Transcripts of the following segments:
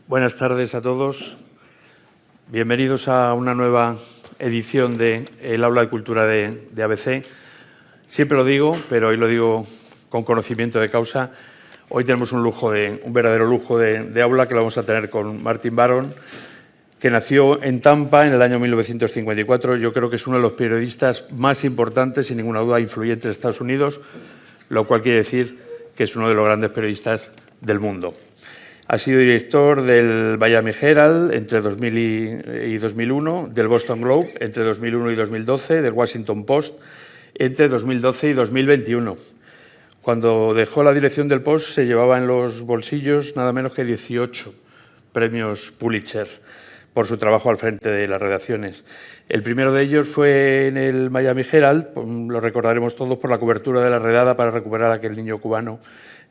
Buenas tardes a todos. Bienvenidos a una nueva edición de El Aula de Cultura de ABC. Siempre lo digo, pero hoy lo digo con conocimiento de causa. Hoy tenemos un verdadero lujo de aula que lo vamos a tener con Martin Baron, que nació en Tampa en el año 1954. Yo creo que es uno de los periodistas más importantes, sin ninguna duda, influyentes de Estados Unidos, lo cual quiere decir que es uno de los grandes periodistas del mundo. Ha sido director del Miami Herald entre 2000 y 2001, del Boston Globe entre 2001 y 2012, del Washington Post entre 2012 y 2021. Cuando dejó la dirección del Post se llevaba en los bolsillos nada menos que 18 premios Pulitzer por su trabajo al frente de las redacciones. El primero de ellos fue en el Miami Herald, lo recordaremos todos por la cobertura de la redada para recuperar a aquel niño cubano,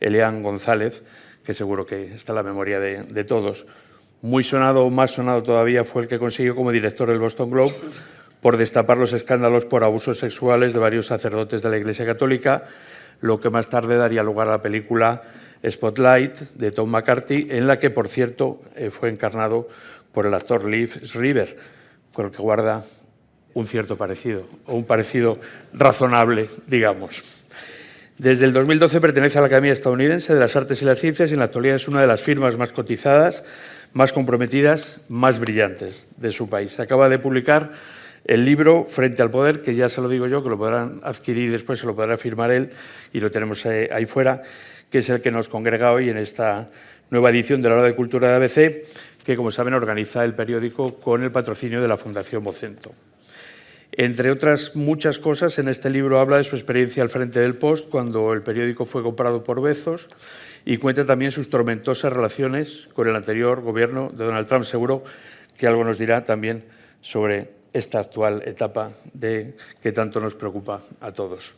Elian González, que seguro que está en la memoria de todos. Muy sonado, o más sonado todavía, fue el que consiguió como director del Boston Globe por destapar los escándalos por abusos sexuales de varios sacerdotes de la Iglesia Católica, lo que más tarde daría lugar a la película Spotlight de Tom McCarthy, en la que, por cierto, fue encarnado por el actor Liev Schreiber, con el que guarda un cierto parecido, o un parecido razonable, digamos. Desde el 2012 pertenece a la Academia Estadounidense de las Artes y las Ciencias y en la actualidad es una de las firmas más cotizadas, más comprometidas, más brillantes de su país. Acaba de publicar el libro Frente al Poder, que ya se lo digo yo, que lo podrán adquirir después, se lo podrá firmar él y lo tenemos ahí fuera, que es el que nos congrega hoy en esta nueva edición de la Hora de Cultura de ABC, que, como saben, organiza el periódico con el patrocinio de la Fundación Vocento. Entre otras muchas cosas, en este libro habla de su experiencia al frente del Post cuando el periódico fue comprado por Bezos y cuenta también sus tormentosas relaciones con el anterior gobierno de Donald Trump. Seguro que algo nos dirá también sobre esta actual etapa que tanto nos preocupa a todos.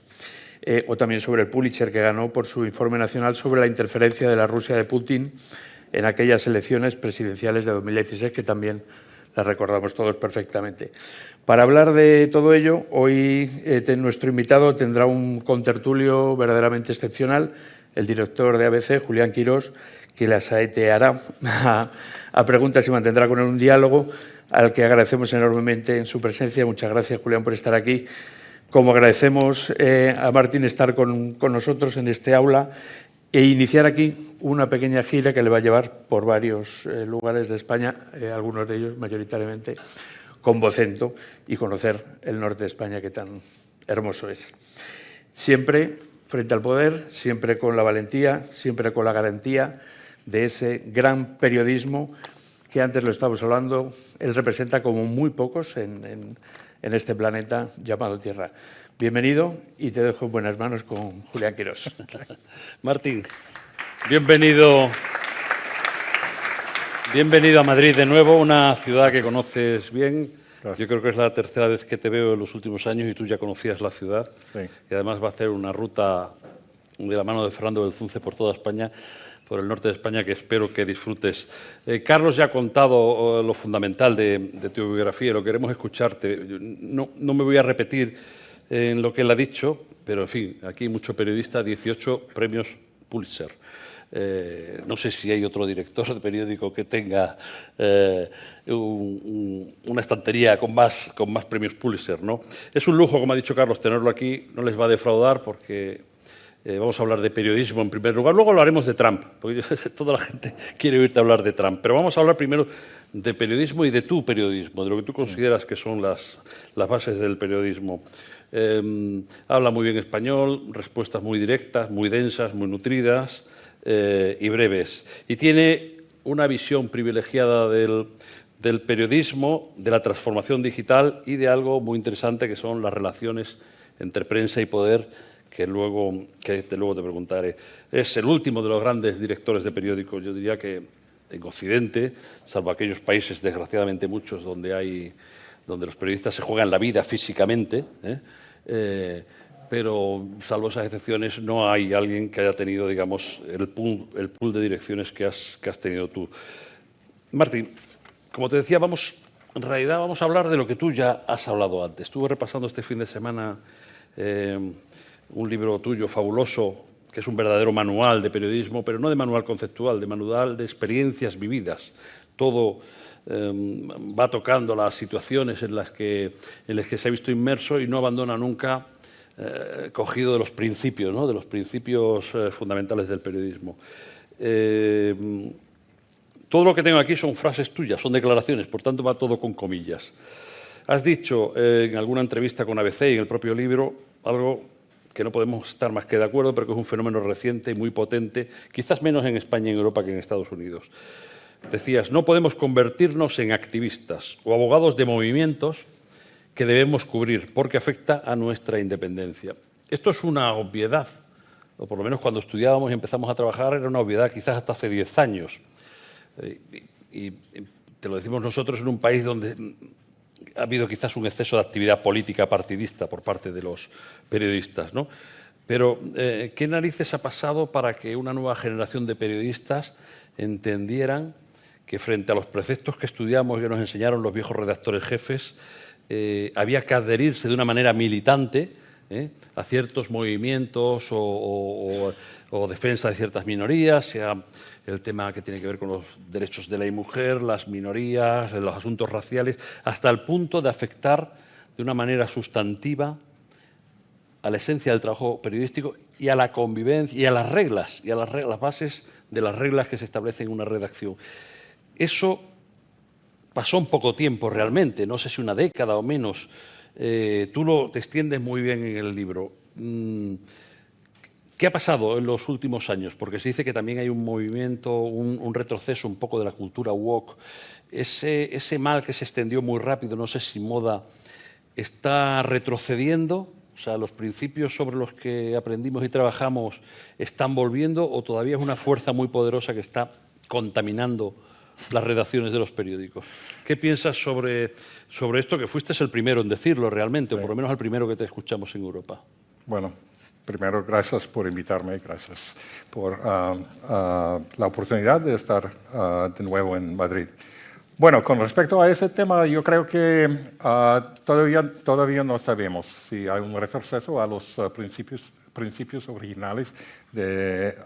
O también sobre el Pulitzer que ganó por su informe nacional sobre la interferencia de la Rusia de Putin en aquellas elecciones presidenciales de 2016, que también las recordamos todos perfectamente. Para hablar de todo ello, hoy nuestro invitado tendrá un contertulio verdaderamente excepcional, el director de ABC, Julián Quirós, que le asaeteará a preguntas y mantendrá con él un diálogo al que agradecemos enormemente en su presencia. Muchas gracias, Julián, por estar aquí. Como agradecemos a Martín estar con nosotros en este aula e iniciar aquí una pequeña gira que le va a llevar por varios lugares de España, algunos de ellos mayoritariamente con Vocento, y conocer el norte de España que tan hermoso es. Siempre frente al poder, siempre con la valentía, siempre con la garantía de ese gran periodismo que antes lo estábamos hablando, él representa como muy pocos en este planeta llamado Tierra. Bienvenido y te dejo en buenas manos con Julián Quirós. Martín, bienvenido a Madrid de nuevo, una ciudad que conoces bien. Gracias. Yo creo que es la tercera vez que te veo en los últimos años y tú ya conocías la ciudad. Sí. Y además va a hacer una ruta de la mano de Fernando Belzunce por toda España, por el norte de España, que espero que disfrutes. Carlos ya ha contado lo fundamental de tu biografía, lo queremos escucharte. No me voy a repetir en lo que él ha dicho, pero en fin, aquí mucho periodista, 18 premios Pulitzer. No sé si hay otro director de periódico que tenga una estantería con más premios Pulitzer, ¿no? Es un lujo, como ha dicho Carlos, tenerlo aquí. No les va a defraudar porque vamos a hablar de periodismo en primer lugar. Luego hablaremos de Trump, porque toda la gente quiere oírte hablar de Trump. Pero vamos a hablar primero de periodismo y de tu periodismo, de lo que tú consideras que son las bases del periodismo. Habla muy bien español, respuestas muy directas, muy densas, muy nutridas y breves. Y tiene una visión privilegiada del periodismo, de la transformación digital y de algo muy interesante que son las relaciones entre prensa y poder, que luego te preguntaré. Es el último de los grandes directores de periódicos, yo diría que en Occidente, salvo aquellos países, desgraciadamente muchos, donde los periodistas se juegan la vida físicamente, pero salvo esas excepciones no hay alguien que haya tenido, digamos, el pool de direcciones que has tenido tú. Martín, como te decía, en realidad vamos a hablar de lo que tú ya has hablado antes. Estuve repasando este fin de semana un libro tuyo fabuloso, que es un verdadero manual de periodismo, pero no de manual conceptual, de manual de experiencias vividas. Todo va tocando las situaciones en las que se ha visto inmerso y no abandona nunca cogido de los principios, ¿no? De los principios fundamentales del periodismo. Todo lo que tengo aquí son frases tuyas, son declaraciones, por tanto va todo con comillas. Has dicho en alguna entrevista con ABC y en el propio libro algo que no podemos estar más que de acuerdo, pero que es un fenómeno reciente y muy potente, quizás menos en España y en Europa que en Estados Unidos. Decías, no podemos convertirnos en activistas o abogados de movimientos que debemos cubrir porque afecta a nuestra independencia. Esto es una obviedad, o por lo menos cuando estudiábamos y empezamos a trabajar era una obviedad quizás hasta hace 10 años. Y te lo decimos nosotros en un país donde ha habido quizás un exceso de actividad política partidista por parte de los periodistas, ¿no? Pero, ¿qué narices ha pasado para que una nueva generación de periodistas entendieran que frente a los preceptos que estudiamos y que nos enseñaron los viejos redactores jefes, había que adherirse de una manera militante a ciertos movimientos o defensa de ciertas minorías, sea el tema que tiene que ver con los derechos de la mujer, las minorías, los asuntos raciales, hasta el punto de afectar de una manera sustantiva a la esencia del trabajo periodístico y a la convivencia y a las reglas, y a las bases de las reglas que se establecen en una redacción. Eso pasó un poco tiempo realmente, no sé si una década o menos. Tú te extiendes muy bien en el libro. ¿Qué ha pasado en los últimos años? Porque se dice que también hay un movimiento, un retroceso un poco de la cultura woke. Ese mal que se extendió muy rápido, no sé si moda, está retrocediendo. O sea, los principios sobre los que aprendimos y trabajamos están volviendo, o todavía es una fuerza muy poderosa que está contaminando las redacciones de los periódicos. ¿Qué piensas sobre esto, que fuiste el primero en decirlo realmente, o por lo menos el primero que te escuchamos en Europa? Bueno, primero, gracias por invitarme, gracias por la oportunidad de estar de nuevo en Madrid. Bueno, con respecto a ese tema, yo creo que todavía no sabemos si hay un retroceso a los principios originales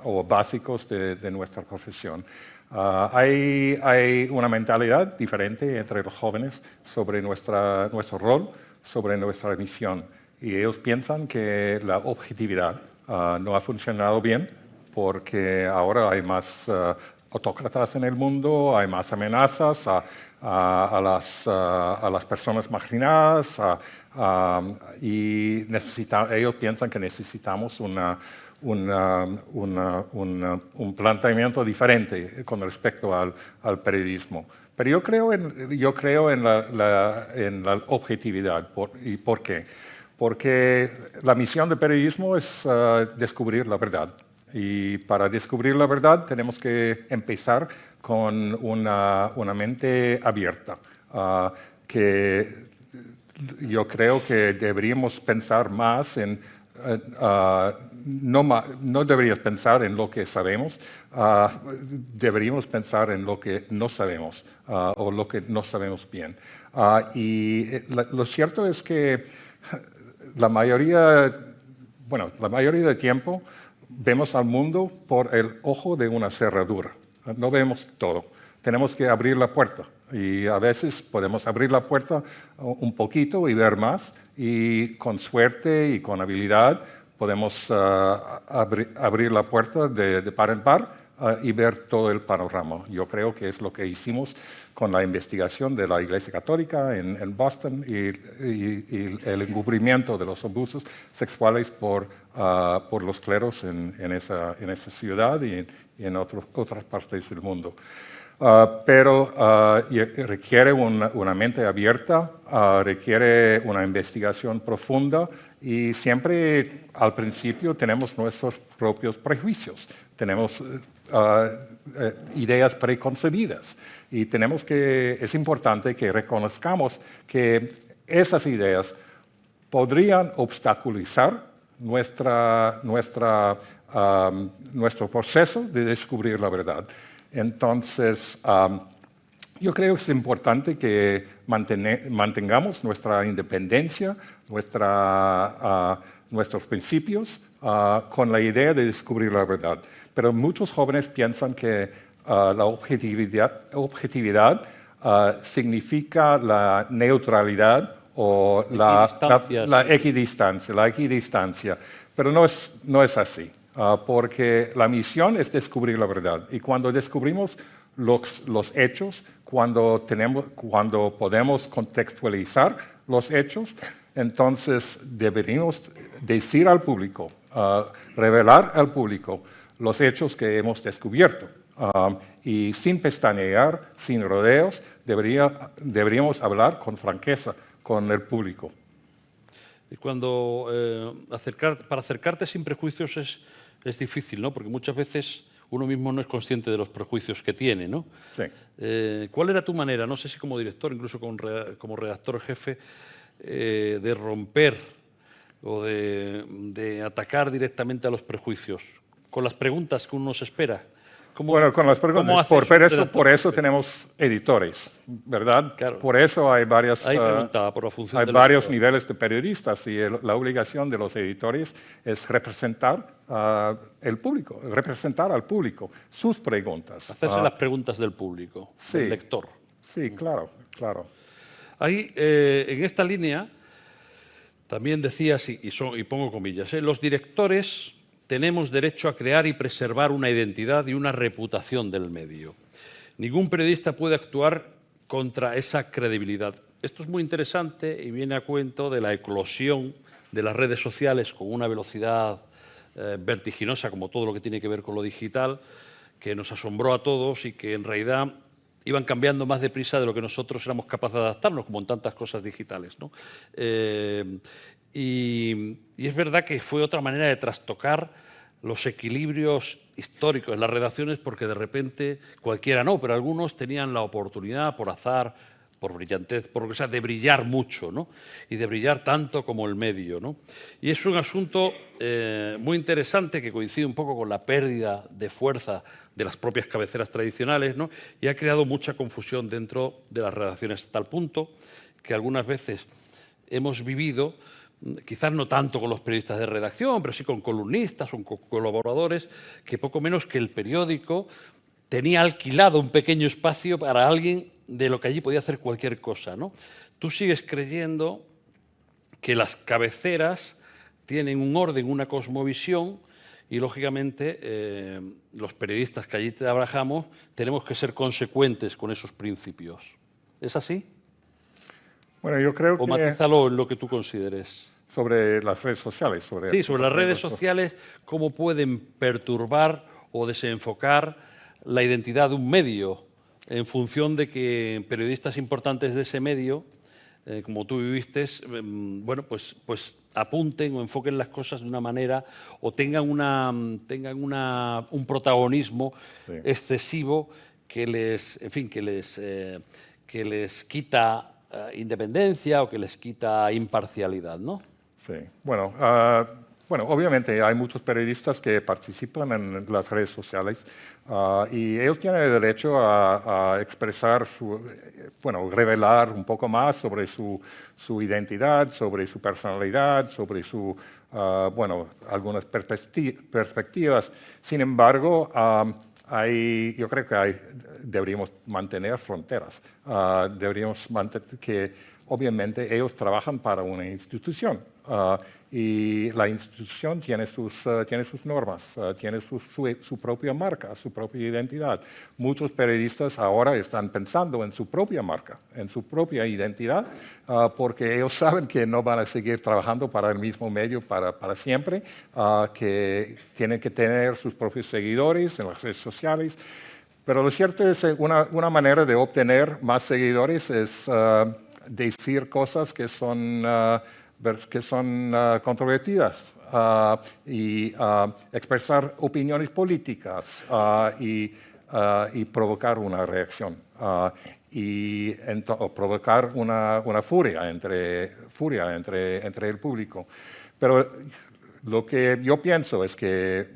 o básicos de nuestra profesión. Hay una mentalidad diferente entre los jóvenes sobre nuestro rol, sobre nuestra misión. Y ellos piensan que la objetividad no ha funcionado bien porque ahora hay más autócratas en el mundo, hay más amenazas a las personas marginadas y ellos piensan que necesitamos un planteamiento diferente con respecto al periodismo. Pero yo creo en la objetividad. ¿Y por qué? Porque la misión del periodismo es descubrir la verdad. Y para descubrir la verdad tenemos que empezar con una mente abierta, que yo creo que deberíamos pensar más en... no deberíamos pensar en lo que sabemos, deberíamos pensar en lo que no sabemos o lo que no sabemos bien. Lo cierto es que la mayoría del tiempo vemos al mundo por el ojo de una cerradura. No vemos todo. Tenemos que abrir la puerta. Y a veces podemos abrir la puerta un poquito y ver más. Y con suerte y con habilidad podemos abrir la puerta de par en par y ver todo el panorama. Yo creo que es lo que hicimos con la investigación de la Iglesia Católica en Boston y el encubrimiento de los abusos sexuales por los cleros en esa ciudad y en otras partes del mundo. Pero requiere una mente abierta, requiere una investigación profunda y siempre al principio tenemos nuestros propios prejuicios, tenemos ideas preconcebidas y es importante que reconozcamos que esas ideas podrían obstaculizar nuestro proceso de descubrir la verdad. Entonces, yo creo que es importante que mantengamos nuestra independencia, nuestros principios, con la idea de descubrir la verdad. Pero muchos jóvenes piensan que la objetividad significa la neutralidad o la equidistancia. Pero no es así, porque la misión es descubrir la verdad. Y cuando descubrimos los hechos, cuando podemos contextualizar los hechos, entonces deberíamos decir al público, revelar al público los hechos que hemos descubierto. Y sin pestañear, sin rodeos, deberíamos hablar con franqueza con el público. Y cuando para acercarte sin prejuicios es difícil, ¿no? Porque muchas veces uno mismo no es consciente de los prejuicios que tiene, ¿no? Sí. ¿Cuál era tu manera, no sé si como director, incluso como redactor jefe, de romper o de atacar directamente a los prejuicios? Con las preguntas que uno se espera. Bueno, con las preguntas. Por eso tenemos editores, ¿verdad? Claro. Por eso hay varios niveles de periodistas y la obligación de los editores es representar el público, representar al público, sus preguntas. Hacerse las preguntas del público, sí, del lector. Sí, claro. Ahí, en esta línea, también decías, y pongo comillas, los directores tenemos derecho a crear y preservar una identidad y una reputación del medio. Ningún periodista puede actuar contra esa credibilidad. Esto es muy interesante y viene a cuento de la eclosión de las redes sociales con una velocidad vertiginosa, como todo lo que tiene que ver con lo digital, que nos asombró a todos y que en realidad iban cambiando más deprisa de lo que nosotros éramos capaces de adaptarnos, como en tantas cosas digitales, ¿no? Y es verdad que fue otra manera de trastocar los equilibrios históricos en las redacciones, porque de repente, cualquiera no, pero algunos tenían la oportunidad, por azar, por brillantez, por lo que sea, de brillar mucho, ¿no? Y de brillar tanto como el medio, ¿no? Y es un asunto muy interesante que coincide un poco con la pérdida de fuerza de las propias cabeceras tradicionales, ¿no? Y ha creado mucha confusión dentro de las redacciones, hasta el punto que algunas veces hemos vivido, quizás no tanto con los periodistas de redacción, pero sí con columnistas o con colaboradores, que poco menos que el periódico tenía alquilado un pequeño espacio para alguien de lo que allí podía hacer cualquier cosa, ¿no? Tú sigues creyendo que las cabeceras tienen un orden, una cosmovisión, y lógicamente los periodistas que allí trabajamos tenemos que ser consecuentes con esos principios. ¿Es así? Bueno, yo creo o matízalo en lo que tú consideres. Sobre las redes sociales. Sobre las redes sociales, cómo pueden perturbar o desenfocar la identidad de un medio en función de que periodistas importantes de ese medio, como tú viviste, bueno, pues apunten o enfoquen las cosas de una manera o tengan un protagonismo excesivo que les, en fin, que les quita independencia o que les quita imparcialidad, ¿no? Sí. Bueno, obviamente hay muchos periodistas que participan en las redes sociales y ellos tienen el derecho a expresar revelar un poco más sobre su identidad, sobre su personalidad, sobre algunas perspectivas. Sin embargo, yo creo que deberíamos mantener fronteras. Deberíamos mantener que, obviamente, ellos trabajan para una institución y la institución tiene sus normas, tiene su propia marca, su propia identidad. Muchos periodistas ahora están pensando en su propia marca, en su propia identidad, porque ellos saben que no van a seguir trabajando para el mismo medio para siempre, que tienen que tener sus propios seguidores en las redes sociales. Pero lo cierto es que una manera de obtener más seguidores es decir cosas que son controvertidas y expresar opiniones políticas y provocar una reacción o provocar una furia entre el público. Pero lo que yo pienso es que,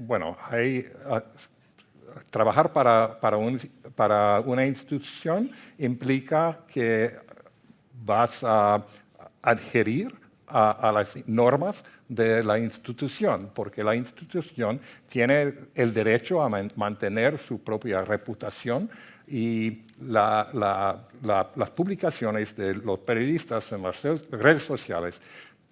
trabajar para una institución implica que vas a adherir a las normas de la institución, porque la institución tiene el derecho a mantener su propia reputación y las publicaciones de los periodistas en las redes sociales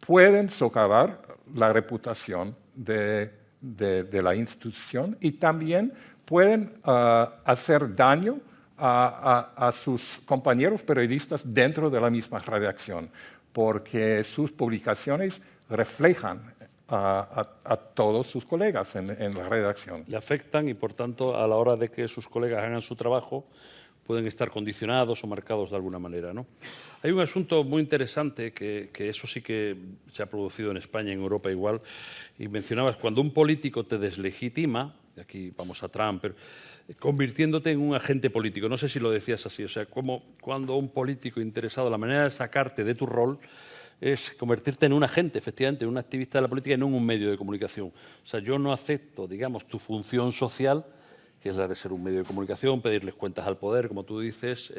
pueden socavar la reputación de la institución y también pueden hacer daño a sus compañeros periodistas dentro de la misma redacción, porque sus publicaciones reflejan a todos sus colegas en la redacción. Le afectan y, por tanto, a la hora de que sus colegas hagan su trabajo, pueden estar condicionados o marcados de alguna manera, ¿no? Hay un asunto muy interesante que eso sí que se ha producido en España, en Europa igual, y mencionabas, cuando un político te deslegitima, y aquí vamos a Trump, pero, convirtiéndote en un agente político. No sé si lo decías así, o sea, como cuando un político interesado, la manera de sacarte de tu rol es convertirte en un agente, efectivamente, en un activista de la política y no en un medio de comunicación. O sea, yo no acepto, digamos, tu función social, que es la de ser un medio de comunicación, pedirles cuentas al poder, como tú dices,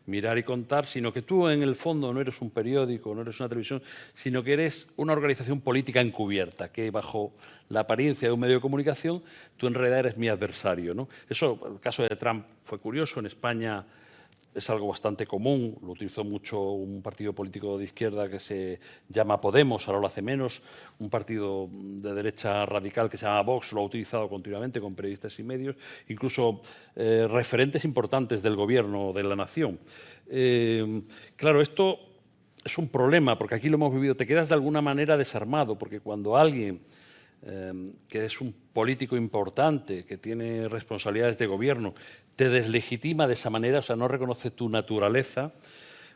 mirar y contar, sino que tú en el fondo no eres un periódico, no eres una televisión, sino que eres una organización política encubierta, que bajo la apariencia de un medio de comunicación, tú en realidad eres mi adversario, ¿no? Eso, el caso de Trump fue curioso, en España es algo bastante común, lo utilizó mucho un partido político de izquierda que se llama Podemos, ahora lo hace menos, un partido de derecha radical que se llama Vox lo ha utilizado continuamente con periodistas y medios, incluso referentes importantes del gobierno de la nación. Claro, esto es un problema, porque aquí lo hemos vivido, te quedas de alguna manera desarmado, porque cuando alguien que es un político importante, que tiene responsabilidades de gobierno, te deslegitima de esa manera, o sea, no reconoce tu naturaleza,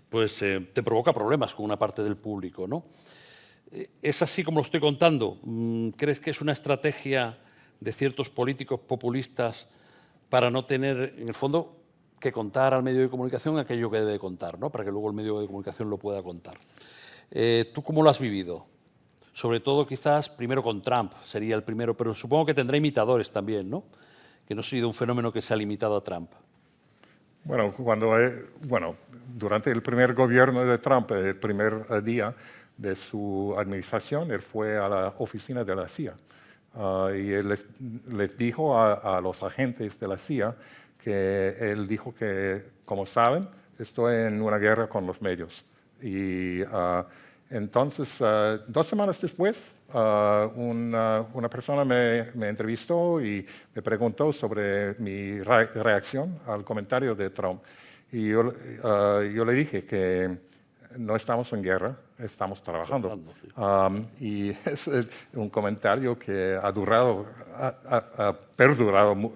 pues te provoca problemas con una parte del público, ¿no? ¿Es así como lo estoy contando? ¿Crees que es una estrategia de ciertos políticos populistas para no tener, en el fondo, que contar al medio de comunicación aquello que debe contar, ¿no? Para que luego el medio de comunicación lo pueda contar? ¿Tú cómo lo has vivido? Sobre todo, quizás, primero con Trump, sería el primero, pero supongo que tendrá imitadores también, ¿no? Que no ha sido un fenómeno que se ha limitado a Trump. Bueno, durante el primer gobierno de Trump, el primer día de su administración, él fue a la oficina de la CIA y él les dijo a los agentes de la CIA que él dijo que, como saben, estoy en una guerra con los medios. Y entonces, 2 semanas después, una persona me entrevistó y me preguntó sobre mi reacción al comentario de Trump. Y yo le dije que no estamos en guerra, estamos trabajando. Y es un comentario que ha perdurado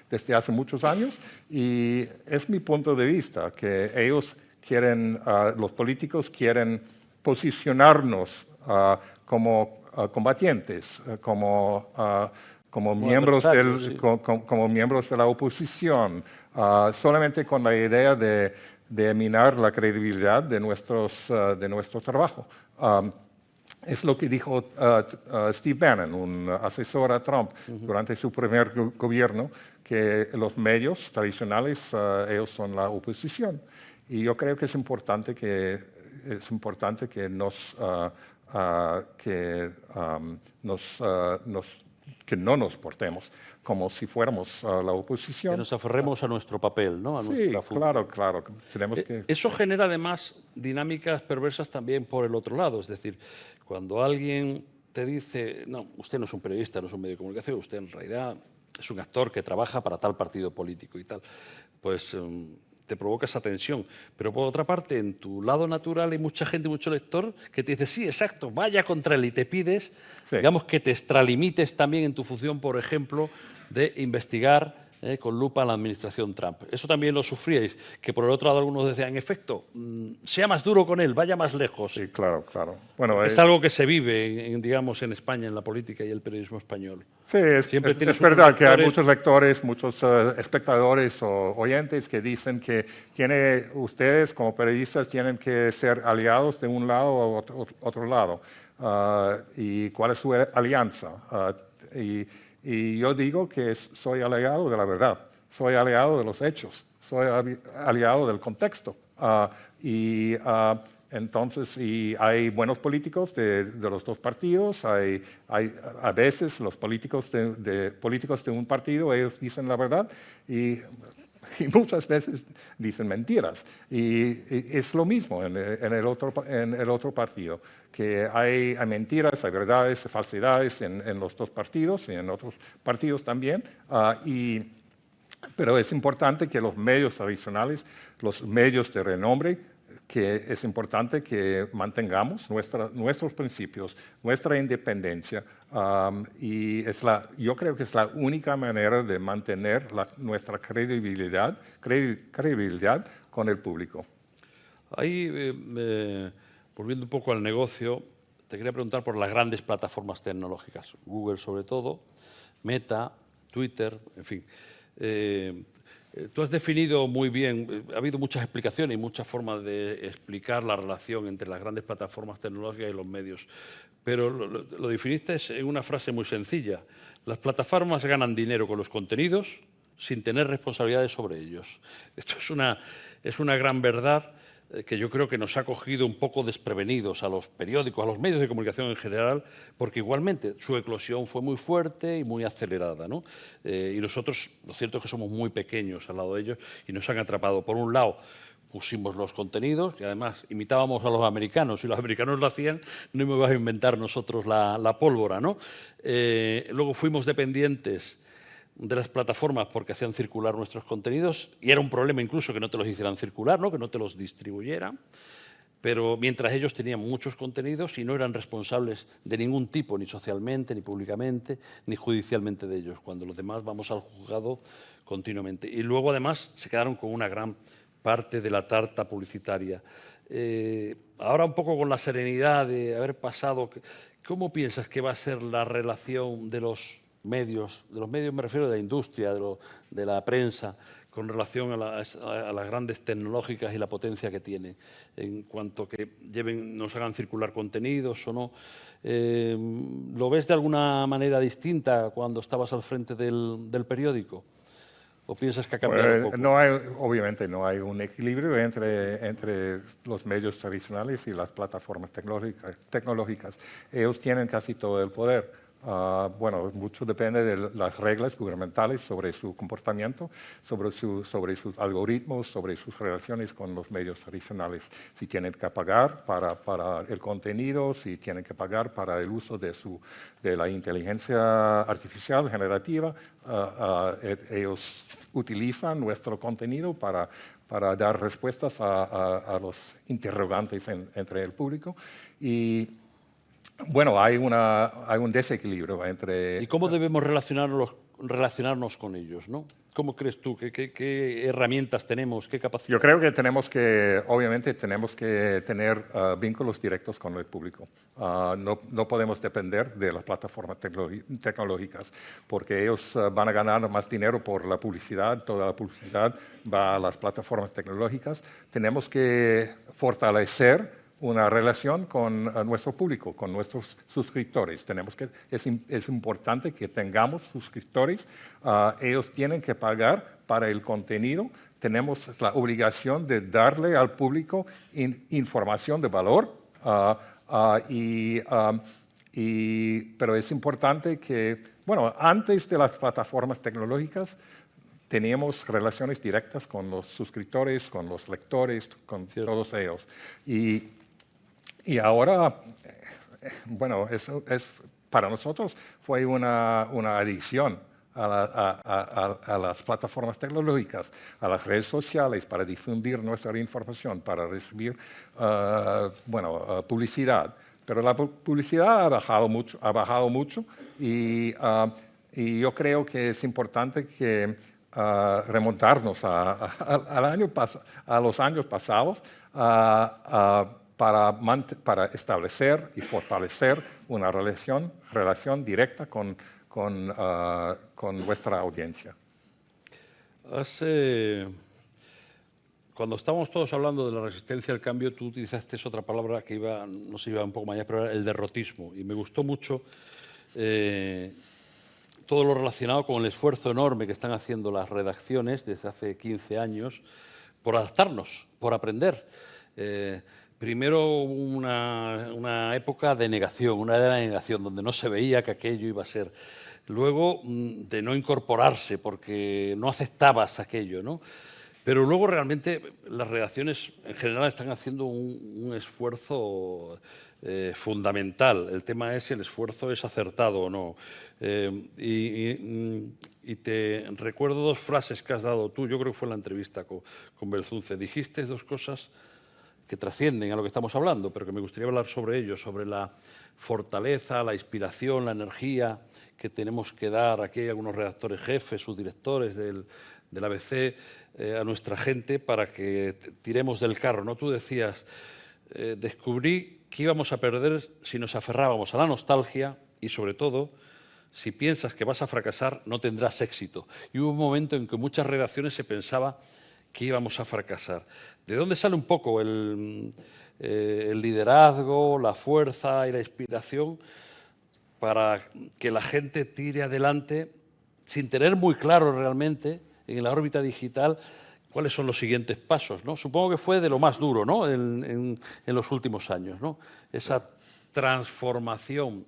desde hace muchos años y es mi punto de vista, que ellos quieren, los políticos quieren posicionarnos como combatientes, como miembros como miembros de la oposición, solamente con la idea de minar la credibilidad de nuestro trabajo. Es lo que dijo Steve Bannon, un asesor a Trump, durante su primer gobierno, que los medios tradicionales, ellos son la oposición. Y yo creo que es importante que que no nos portemos como si fuéramos la oposición. Que nos aferremos a nuestro papel, ¿no? A nuestra función. Claro. Tenemos que... Eso genera además dinámicas perversas también por el otro lado. Es decir, cuando alguien te dice, no, usted no es un periodista, no es un medio de comunicación, usted en realidad es un actor que trabaja para tal partido político y tal, pues te provoca esa tensión. Pero por otra parte, en tu lado natural hay mucha gente, mucho lector que te dice, sí, exacto, vaya contra él y te pides, digamos, que te extralimites también en tu función, por ejemplo, de investigar con lupa a la administración Trump. Eso también lo sufríais, que por el otro lado algunos decían, en efecto, sea más duro con él, vaya más lejos. Sí, claro. Bueno, es algo que se vive, digamos, en España, en la política y el periodismo español. Sí, es verdad que hay muchos lectores, muchos espectadores o oyentes que dicen que ustedes como periodistas tienen que ser aliados de un lado o otro lado. ¿Y cuál es su alianza? Y yo digo que soy aliado de la verdad, soy aliado de los hechos, soy aliado del contexto. Y Entonces, y hay buenos políticos de los dos partidos, hay a veces los políticos políticos de un partido, ellos dicen la verdad y muchas veces dicen mentiras. Y es lo mismo en el otro partido, que hay mentiras, hay verdades, hay falsedades en los dos partidos y en otros partidos también. Pero es importante que los medios tradicionales, los medios de renombre, que es importante que mantengamos nuestros principios, nuestra independencia, y yo creo que es la única manera de mantener nuestra credibilidad con el público. Ahí, volviendo un poco al negocio, te quería preguntar por las grandes plataformas tecnológicas, Google sobre todo, Meta, Twitter, en fin. Tú has definido muy bien, ha habido muchas explicaciones y muchas formas de explicar la relación entre las grandes plataformas tecnológicas y los medios, pero lo definiste en una frase muy sencilla. Las plataformas ganan dinero con los contenidos sin tener responsabilidades sobre ellos. Esto es una gran verdad que yo creo que nos ha cogido un poco desprevenidos a los periódicos, a los medios de comunicación en general, porque igualmente su eclosión fue muy fuerte y muy acelerada, ¿no? Y nosotros, lo cierto es que somos muy pequeños al lado de ellos y nos han atrapado. Por un lado, pusimos los contenidos y además imitábamos a los americanos. Si los americanos lo hacían, no íbamos a inventar nosotros la pólvora, ¿no? Luego fuimos dependientes de las plataformas porque hacían circular nuestros contenidos y era un problema incluso que no te los hicieran circular, ¿no? Que no te los distribuyeran, pero mientras ellos tenían muchos contenidos y no eran responsables de ningún tipo, ni socialmente, ni públicamente, ni judicialmente de ellos, cuando los demás vamos al juzgado continuamente. Y luego además se quedaron con una gran parte de la tarta publicitaria. Ahora un poco con la serenidad de haber pasado, ¿cómo piensas que va a ser la relación de los medios me refiero de la industria, de la prensa, con relación a las grandes tecnológicas y la potencia que tienen, en cuanto que nos hagan circular contenidos o no? ¿Lo ves de alguna manera distinta cuando estabas al frente del periódico? ¿O piensas que ha cambiado un poco? Obviamente no hay un equilibrio entre los medios tradicionales y las plataformas tecnológicas. Ellos tienen casi todo el poder. Bueno, mucho depende de las reglas gubernamentales sobre su comportamiento, sobre sus algoritmos, sobre sus relaciones con los medios tradicionales. Si tienen que pagar para el contenido, si tienen que pagar para el uso de la inteligencia artificial generativa, ellos utilizan nuestro contenido para dar respuestas a los interrogantes entre el público. Y bueno, hay un desequilibrio entre... ¿Y cómo debemos relacionarnos con ellos, ¿no? ¿Cómo crees tú? ¿Qué herramientas tenemos? ¿Qué capacidad? Yo creo que obviamente tenemos que tener vínculos directos con el público. No podemos depender de las plataformas tecnológicas, porque ellos van a ganar más dinero por la publicidad, toda la publicidad va a las plataformas tecnológicas. Tenemos que fortalecer una relación con nuestro público, con nuestros suscriptores. Es importante que tengamos suscriptores. Ellos tienen que pagar para el contenido. Tenemos la obligación de darle al público información de valor. Pero es importante que, bueno, antes de las plataformas tecnológicas, teníamos relaciones directas con los suscriptores, con los lectores, con todos ellos. Y ahora, bueno, eso para nosotros fue una adicción a las plataformas tecnológicas, a las redes sociales, para difundir nuestra información, para recibir publicidad. Pero la publicidad ha bajado mucho y yo creo que es importante que remontarnos a los años pasados para establecer y fortalecer una relación directa con nuestra audiencia. Cuando estábamos todos hablando de la resistencia al cambio, tú utilizaste otra palabra que nos iba un poco más allá, pero era el derrotismo. Y me gustó mucho todo lo relacionado con el esfuerzo enorme que están haciendo las redacciones desde hace 15 años por adaptarnos, por aprender. Primero hubo una época de negación, una era de negación, donde no se veía que aquello iba a ser. Luego de no incorporarse, porque no aceptabas aquello, ¿no? Pero luego realmente las redacciones en general están haciendo un esfuerzo fundamental. El tema es si el esfuerzo es acertado o no. Y te recuerdo dos frases que has dado tú, yo creo que fue en la entrevista con Belzunce. Dijiste dos cosas que trascienden a lo que estamos hablando, pero que me gustaría hablar sobre ello, sobre la fortaleza, la inspiración, la energía que tenemos que dar. Aquí hay algunos redactores jefes, subdirectores del ABC, a nuestra gente para que tiremos del carro, ¿no? Tú decías, descubrí que íbamos a perder si nos aferrábamos a la nostalgia y, sobre todo, si piensas que vas a fracasar, no tendrás éxito. Y hubo un momento en que muchas redacciones se pensaba que íbamos a fracasar. ¿De dónde sale un poco el liderazgo, la fuerza y la inspiración para que la gente tire adelante sin tener muy claro realmente en la órbita digital cuáles son los siguientes pasos, ¿no? Supongo que fue de lo más duro, ¿no? en los últimos años, ¿no? Esa transformación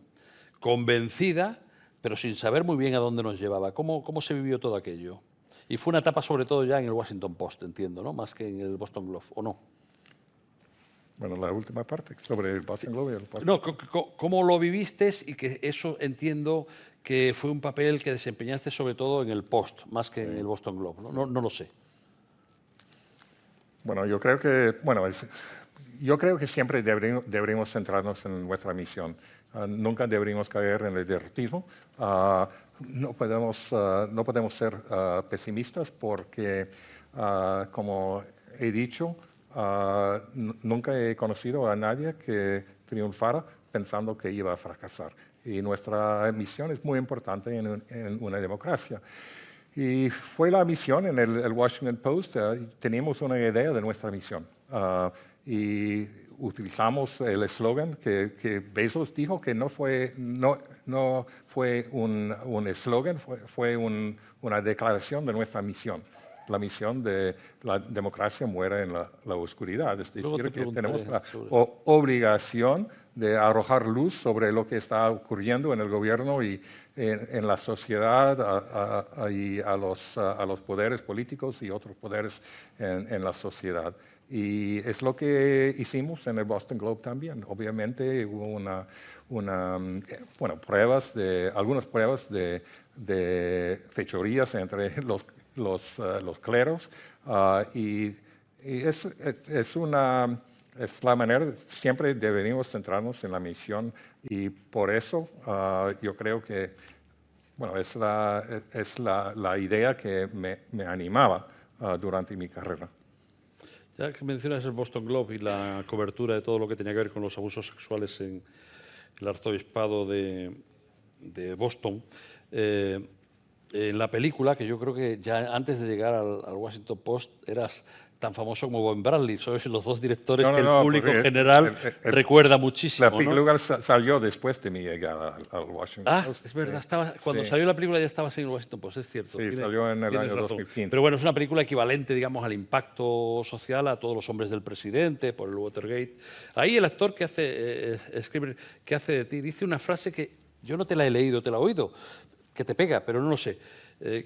convencida, pero sin saber muy bien a dónde nos llevaba. ¿Cómo se vivió todo aquello? Y fue una etapa sobre todo ya en el Washington Post, entiendo, ¿no? Más que en el Boston Globe, ¿o no? Bueno, la última parte sobre el Boston Globe. No, ¿cómo lo viviste? Y que eso entiendo que fue un papel que desempeñaste sobre todo en el Post, más que en el Boston Globe, ¿no? No lo sé. Bueno, yo creo que siempre deberíamos centrarnos en nuestra misión. Nunca deberíamos caer en el derrotismo. No podemos ser pesimistas porque, como he dicho, nunca he conocido a nadie que triunfara pensando que iba a fracasar. Y nuestra misión es muy importante en una democracia. Y fue la misión en el Washington Post. Teníamos una idea de nuestra misión. Y utilizamos el eslogan que Bezos dijo que no fue un eslogan, fue una declaración de nuestra misión. La misión de la democracia muera en la oscuridad. Es decir, que tenemos la obligación de arrojar luz sobre lo que está ocurriendo en el gobierno y en la sociedad y a los poderes políticos y otros poderes en la sociedad. Y es lo que hicimos en el Boston Globe también. Obviamente hubo algunas pruebas de fechorías entre los cleros y es la manera, siempre deberíamos centrarnos en la misión y por eso yo creo que es la idea que me animaba durante mi carrera. Ya que mencionas el Boston Globe y la cobertura de todo lo que tenía que ver con los abusos sexuales en el arzobispado de Boston, en la película, que yo creo que ya antes de llegar al Washington Post eras tan famoso como Bob Bradley. Sois los dos directores que el público general recuerda muchísimo. La película salió después de mi llegada al Washington Post. Es verdad. Cuando salió la película ya estabas en el Washington Post, es cierto. Sí, salió en el año 2015. Pero bueno, es una película equivalente, digamos, al impacto social a Todos los hombres del presidente, por el Watergate. Ahí el actor que hace de ti dice una frase que yo no te la he leído, te la he oído, que te pega, pero no lo sé.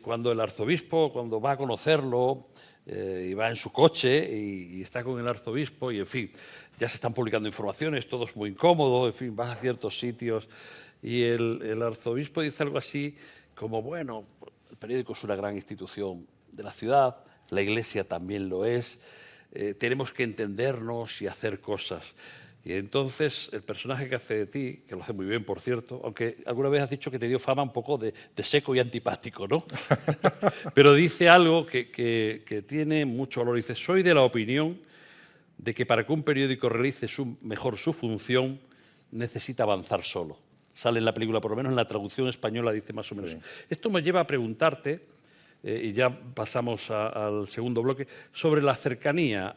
Cuando el arzobispo, cuando va a conocerlo, y va en su coche y está con el arzobispo y, en fin, ya se están publicando informaciones, todo es muy incómodo, en fin, vas a ciertos sitios y el arzobispo dice algo así como, bueno, el periódico es una gran institución de la ciudad, la iglesia también lo es, tenemos que entendernos y hacer cosas. Y entonces el personaje que hace de ti, que lo hace muy bien, por cierto, aunque alguna vez has dicho que te dio fama un poco de seco y antipático, ¿no? Pero dice algo que tiene mucho valor. Dice, soy de la opinión de que para que un periódico realice mejor su función, necesita avanzar solo. Sale en la película, por lo menos en la traducción española dice más o menos. Sí. Esto me lleva a preguntarte, y ya pasamos al segundo bloque, sobre la cercanía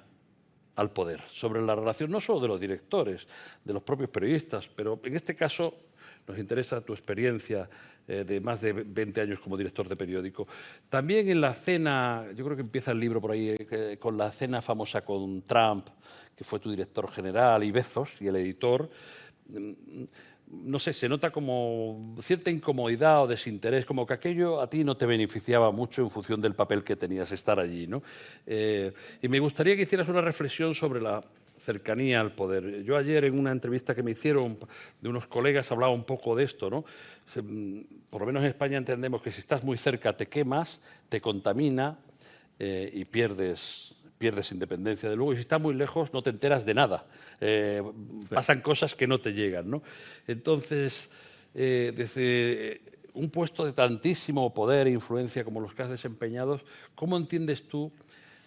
al poder, sobre la relación no solo de los directores, de los propios periodistas, pero en este caso nos interesa tu experiencia de más de 20 años como director de periódico. También en la cena, yo creo que empieza el libro por ahí, con la cena famosa con Trump, que fue tu director general, y Bezos, y el editor. No sé, se nota como cierta incomodidad o desinterés, como que aquello a ti no te beneficiaba mucho en función del papel que tenías estar allí, ¿no? Y me gustaría que hicieras una reflexión sobre la cercanía al poder. Yo ayer en una entrevista que me hicieron de unos colegas hablaba un poco de esto, ¿no? Por lo menos en España entendemos que si estás muy cerca te quemas, te contamina y pierdes independencia de luego, y si estás muy lejos no te enteras de nada. Pasan cosas que no te llegan, ¿no? Entonces, desde un puesto de tantísimo poder e influencia como los que has desempeñado, ¿cómo entiendes tú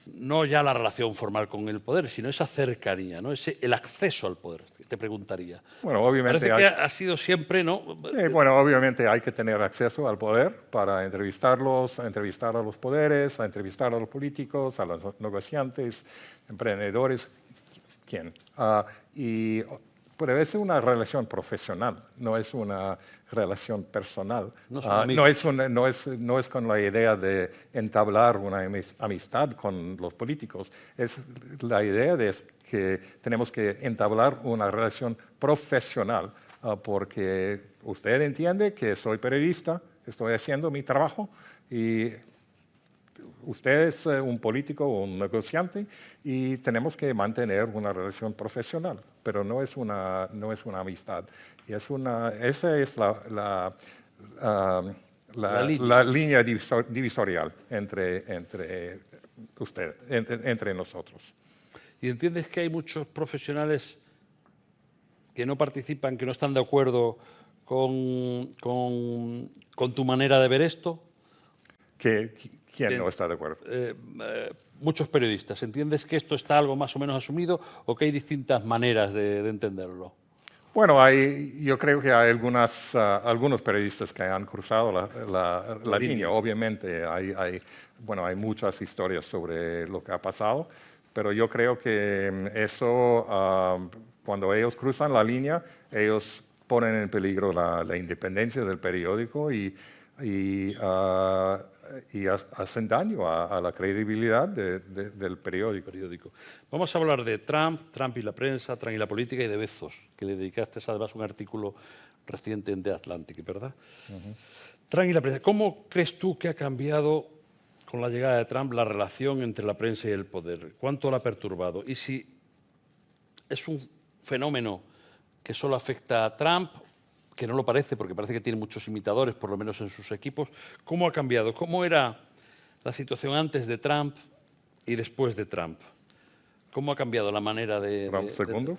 no ya la relación formal con el poder, sino esa cercanía, ¿no? El acceso al poder? Te preguntaría. Bueno, obviamente Parece que ha sido siempre, ¿no? bueno, obviamente hay que tener acceso al poder para entrevistarlos, a entrevistar a los poderes, a entrevistar a los políticos, a los negociantes, emprendedores, ¿quién? Pero es una relación profesional, no es una relación personal. No es con la idea de entablar una amistad con los políticos. La idea de que tenemos que entablar una relación profesional, porque usted entiende que soy periodista, estoy haciendo mi trabajo y usted es un político o un negociante y tenemos que mantener una relación profesional, pero no es una amistad. Y esa es la línea divisorial entre nosotros. ¿Y entiendes que hay muchos profesionales que no participan, que no están de acuerdo con tu manera de ver esto? ¿Quién no está de acuerdo? Muchos periodistas. ¿Entiendes que esto está algo más o menos asumido o que hay distintas maneras de entenderlo? Bueno, yo creo que hay algunos periodistas que han cruzado la línea. Obviamente hay muchas historias sobre lo que ha pasado, pero yo creo que eso, cuando ellos cruzan la línea, ellos ponen en peligro la independencia del periódico y hacen daño a la credibilidad del periódico. Vamos a hablar de Trump y la prensa, Trump y la política, y de Bezos, que le dedicaste además un artículo reciente en The Atlantic, ¿verdad? Trump y la prensa. ¿Cómo crees tú que ha cambiado con la llegada de Trump la relación entre la prensa y el poder? ¿Cuánto la ha perturbado? Y si es un fenómeno que solo afecta a Trump, que no lo parece, porque parece que tiene muchos imitadores, por lo menos en sus equipos. ¿Cómo ha cambiado? ¿Cómo era la situación antes de Trump y después de Trump? ¿Cómo ha cambiado la manera de... ¿Trump segundo?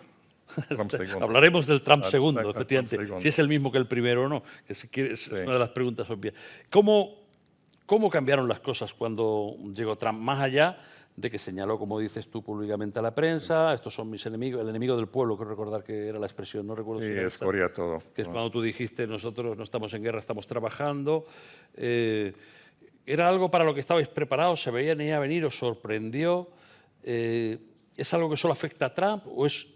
Trump segundo. Hablaremos del Trump segundo, efectivamente, segundo. si es el mismo que el primero o no, que es una de las preguntas obvias. ¿Cómo cambiaron las cosas cuando llegó Trump? Más allá de que señaló, como dices tú, públicamente a la prensa, estos son mis enemigos, el enemigo del pueblo, creo recordar que era la expresión, no recuerdo si era esta, escoria todo. Que es cuando tú dijiste, nosotros no estamos en guerra, estamos trabajando. ¿Era algo para lo que estabais preparados? ¿Se veía venir? ¿Os sorprendió? ¿Es algo que solo afecta a Trump o es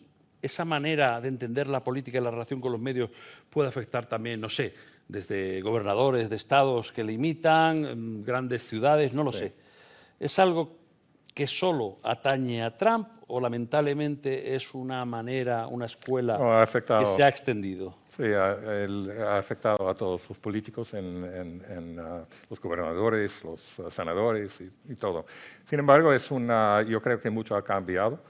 esa manera de entender la política y la relación con los medios puede afectar también, no sé, desde gobernadores de estados que le imitan, grandes ciudades, no lo sé? ¿Es algo que solo atañe a Trump o lamentablemente es una manera, una escuela que se ha extendido? Sí, ha afectado a todos los políticos, los gobernadores, los senadores y todo. Sin embargo, yo creo que mucho ha cambiado.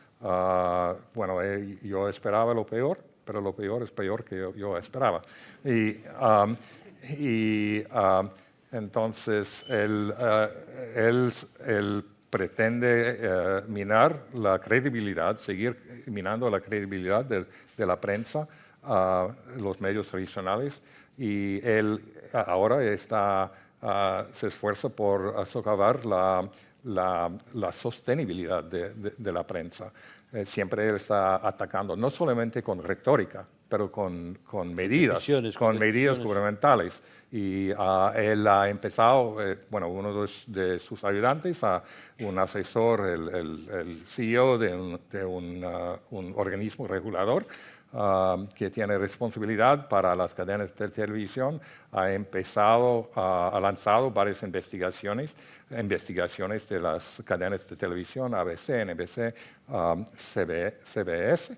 Yo esperaba lo peor, pero lo peor es peor que yo esperaba. Entonces, él pretende minar la credibilidad, seguir minando la credibilidad de la prensa, los medios tradicionales, y él ahora se esfuerza por socavar la sostenibilidad de la prensa. Siempre él está atacando, no solamente con retórica, pero con medidas gubernamentales. Y él ha empezado, uno de sus ayudantes, un asesor, el CEO de un organismo regulador, que tiene responsabilidad para las cadenas de televisión, ha lanzado varias investigaciones de las cadenas de televisión, ABC, NBC, CBS,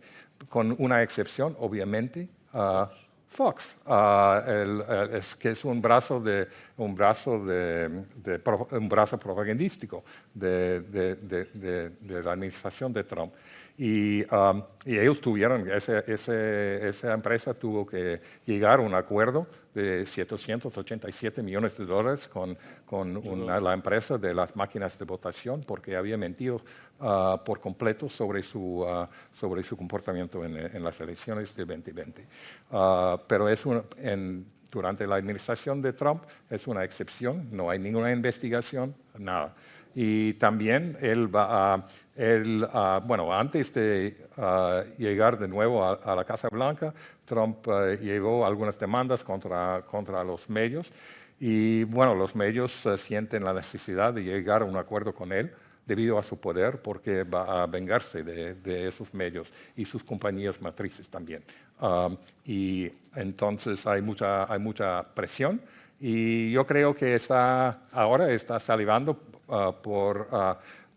con una excepción, obviamente, Fox, que es un brazo propagandístico de la administración de Trump. Y ellos tuvieron, esa empresa tuvo que llegar a un acuerdo de $787 millones con la empresa de las máquinas de votación porque había mentido por completo sobre su comportamiento en las elecciones de 2020. Pero durante la administración de Trump es una excepción, no hay ninguna investigación, nada. Y también antes de llegar de nuevo a la Casa Blanca, Trump llevó algunas demandas contra los medios y bueno, los medios sienten la necesidad de llegar a un acuerdo con él debido a su poder, porque va a vengarse de esos medios y sus compañías matrices también. Y entonces hay mucha presión y yo creo que ahora está salivando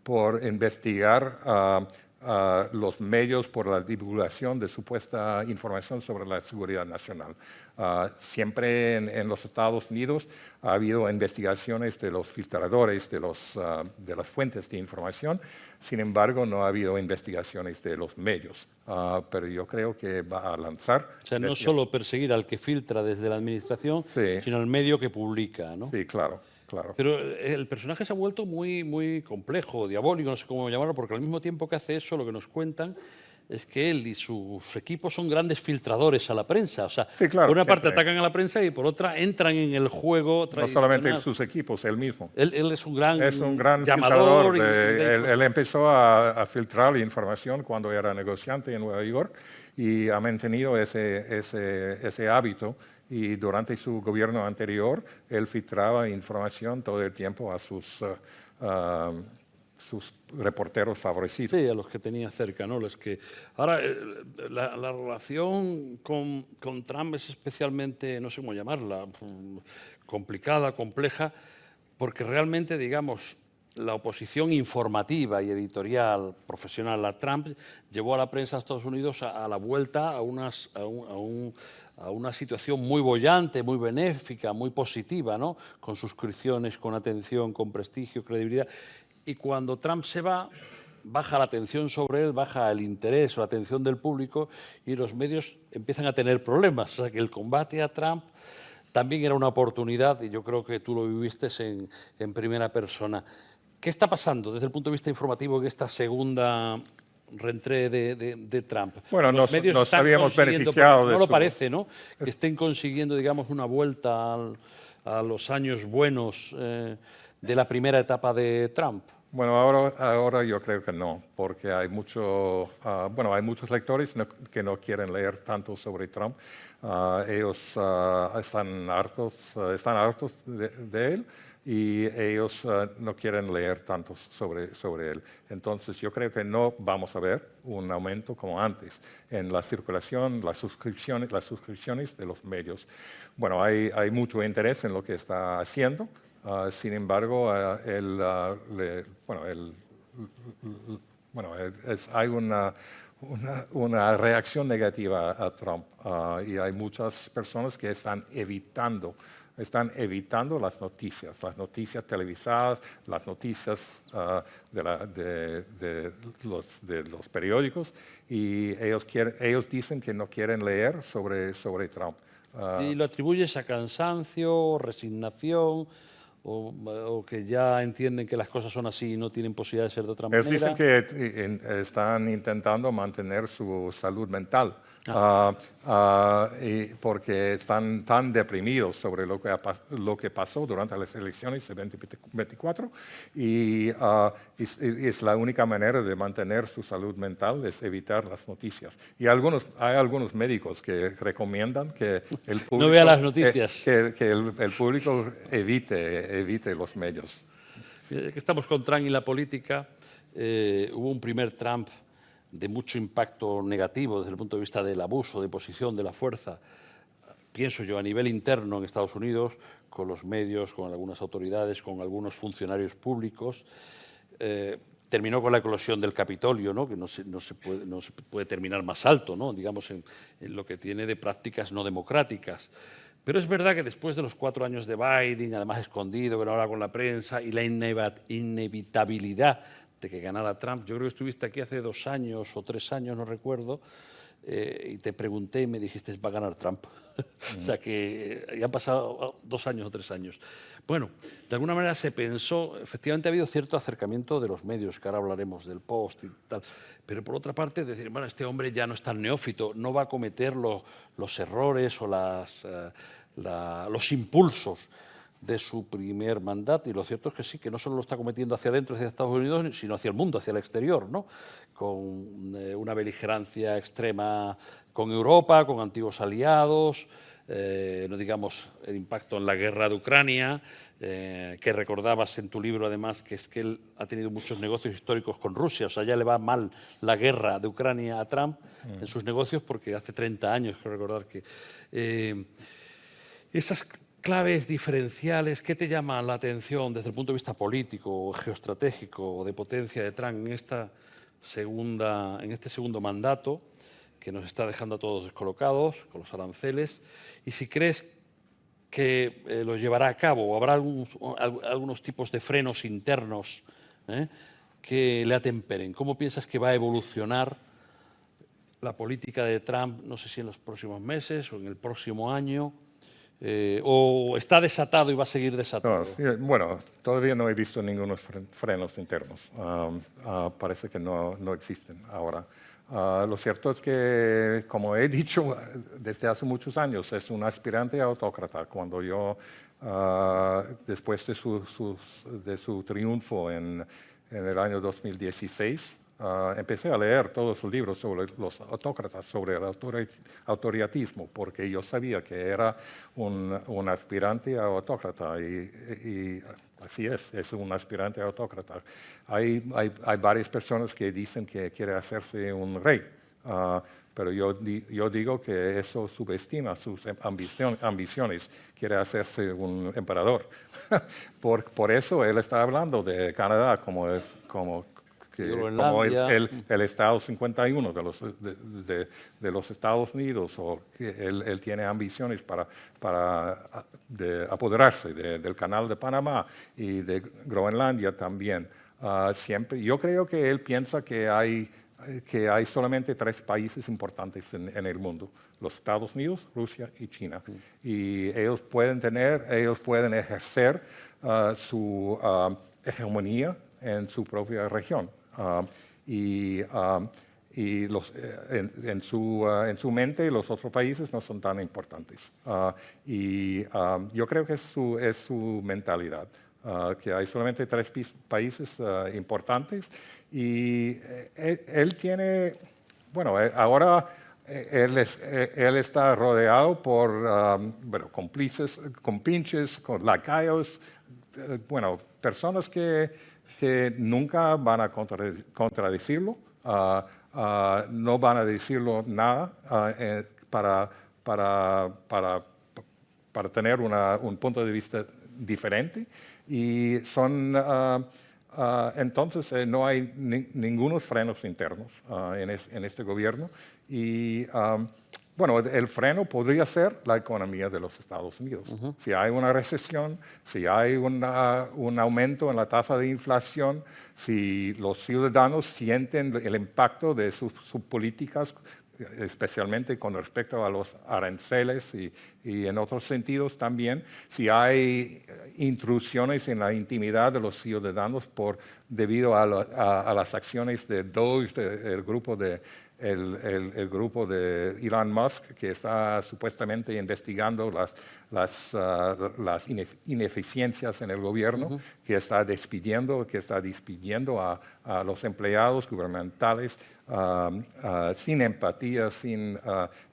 por investigar los medios por la divulgación de supuesta información sobre la seguridad nacional. Siempre en los Estados Unidos ha habido investigaciones de los filtradores, de las fuentes de información. Sin embargo, no ha habido investigaciones de los medios. Pero yo creo que va a lanzar... O sea, no solo perseguir al que filtra desde la administración, sí, sino al medio que publica, ¿no? Sí, claro. Claro. Pero el personaje se ha vuelto muy complejo, diabólico, no sé cómo llamarlo, porque al mismo tiempo que hace eso, lo que nos cuentan es que él y sus equipos son grandes filtradores a la prensa. O sea, sí, claro, por una parte siempre atacan a la prensa y por otra entran en el juego tradicional. No solamente sus equipos, él mismo. Él es un gran llamador. filtrador. Él empezó a filtrar la información cuando era negociante en Nueva York y ha mantenido ese hábito. Y durante su gobierno anterior, él filtraba información todo el tiempo a sus reporteros favorecidos. Sí, a los que tenía cerca, ¿no? Ahora, la relación con Trump es especialmente, no sé cómo llamarla, complicada, compleja, porque realmente, digamos, la oposición informativa y editorial profesional a Trump llevó a la prensa de Estados Unidos a la vuelta a una situación muy boyante, muy benéfica, muy positiva, ¿no? Con suscripciones, con atención, con prestigio, credibilidad. Y cuando Trump se va, baja la atención sobre él, baja el interés o la atención del público y los medios empiezan a tener problemas. O sea, que el combate a Trump también era una oportunidad y yo creo que tú lo viviste en primera persona. ¿Qué está pasando desde el punto de vista informativo en esta segunda reentrée de Trump? Bueno, los medios nos habíamos beneficiado de no lo parece, ¿no? Que estén consiguiendo, digamos, una vuelta a los años buenos de la primera etapa de Trump. Bueno, ahora yo creo que no, porque hay muchos lectores que no quieren leer tanto sobre Trump. Ellos están hartos de él y ellos no quieren leer tanto sobre él. Entonces yo creo que no vamos a ver un aumento como antes en la circulación, las suscripciones de los medios. Una mucho interés en lo que está haciendo. Sin embargo, hay una reacción negativa a Trump y hay muchas personas que están evitando las noticias televisadas, las noticias de los periódicos y ellos dicen que no quieren leer sobre Trump. ¿Y lo atribuyes a cansancio, resignación? O que ya entienden que las cosas son así y no tienen posibilidad de ser de otra manera? Dicen que están intentando mantener su salud mental porque están tan deprimidos sobre lo que pasó durante las elecciones de 2024 y es la única manera de mantener su salud mental es evitar las noticias. Y hay algunos médicos que recomiendan que el público no vea las noticias. Que el público evite los medios. Que estamos con Trump y la política. Hubo un primer Trump de mucho impacto negativo desde el punto de vista del abuso de posición, de la fuerza, pienso yo, a nivel interno en Estados Unidos, con los medios, con algunas autoridades, con algunos funcionarios públicos. Terminó con la eclosión del Capitolio, ¿no? Que no se puede terminar más alto, ¿no? Digamos, en lo que tiene de prácticas no democráticas. Pero es verdad que después de los 4 años de Biden, además escondido, que no habla con la prensa, y la inevitabilidad de que ganara Trump, yo creo que estuviste aquí hace 2 años o 3 años, no recuerdo, y te pregunté y me dijiste, va a ganar Trump. O sea que ya han pasado 2 años o 3 años. Bueno, de alguna manera se pensó, efectivamente ha habido cierto acercamiento de los medios, que ahora hablaremos del Post y tal, pero por otra parte decir, bueno, este hombre ya no es tan neófito, no va a cometer los errores o los impulsos de su primer mandato, y lo cierto es que sí, que no solo lo está cometiendo hacia adentro, hacia Estados Unidos, sino hacia el mundo, hacia el exterior, ¿no? Con una beligerancia extrema con Europa, con antiguos aliados, no digamos el impacto en la guerra de Ucrania, que recordabas en tu libro además, que es que él ha tenido muchos negocios históricos con Rusia, o sea, ya le va mal la guerra de Ucrania a Trump en sus negocios, porque hace 30 años, quiero recordar que... esas claves diferenciales, ¿qué te llaman la atención desde el punto de vista político, geoestratégico o de potencia de Trump en este segundo mandato, que nos está dejando a todos descolocados con los aranceles? Y si crees que lo llevará a cabo, o habrá algunos tipos de frenos internos que le atemperen. ¿Cómo piensas que va a evolucionar la política de Trump, no sé si en los próximos meses o en el próximo año? ¿O está desatado y va a seguir desatado? No, sí, bueno, todavía no he visto ningunos frenos internos. Parece que no existen ahora. Lo cierto es que, como he dicho desde hace muchos años, es un aspirante autócrata. Cuando yo, después de su triunfo en el año 2016, empecé a leer todos sus libros sobre los autócratas, sobre el autoritarismo, porque yo sabía que era un aspirante a autócrata, y así es un aspirante a autócrata. Hay varias personas que dicen que quiere hacerse un rey, pero yo digo que eso subestima sus ambiciones, quiere hacerse un emperador. Por eso él está hablando de Canadá como el Estado 51 de los Estados Unidos, o que él tiene ambiciones para apoderarse del Canal de Panamá y de Groenlandia también. Yo creo que él piensa que hay solamente 3 países importantes en el mundo: los Estados Unidos, Rusia y China. Y ellos pueden ejercer su hegemonía en su propia región. En su mente los otros países no son tan importantes. Yo creo que es su mentalidad, que hay solamente 3 países importantes, y él tiene, bueno, ahora él está rodeado por cómplices, compinches, con lacayos, bueno, personas que nunca van a contradecirlo, no van a decirlo nada para tener un punto de vista diferente, y entonces no hay ningunos frenos internos en este gobierno. Y bueno, el freno podría ser la economía de los Estados Unidos. Si hay una recesión, si hay un aumento en la tasa de inflación, si los ciudadanos sienten el impacto de sus políticas, especialmente con respecto a los aranceles y en otros sentidos también, si hay intrusiones en la intimidad de los ciudadanos debido a las acciones de Doge, el grupo de Elon Musk, que está supuestamente investigando las ineficiencias en el gobierno, que está despidiendo a los empleados gubernamentales sin empatía,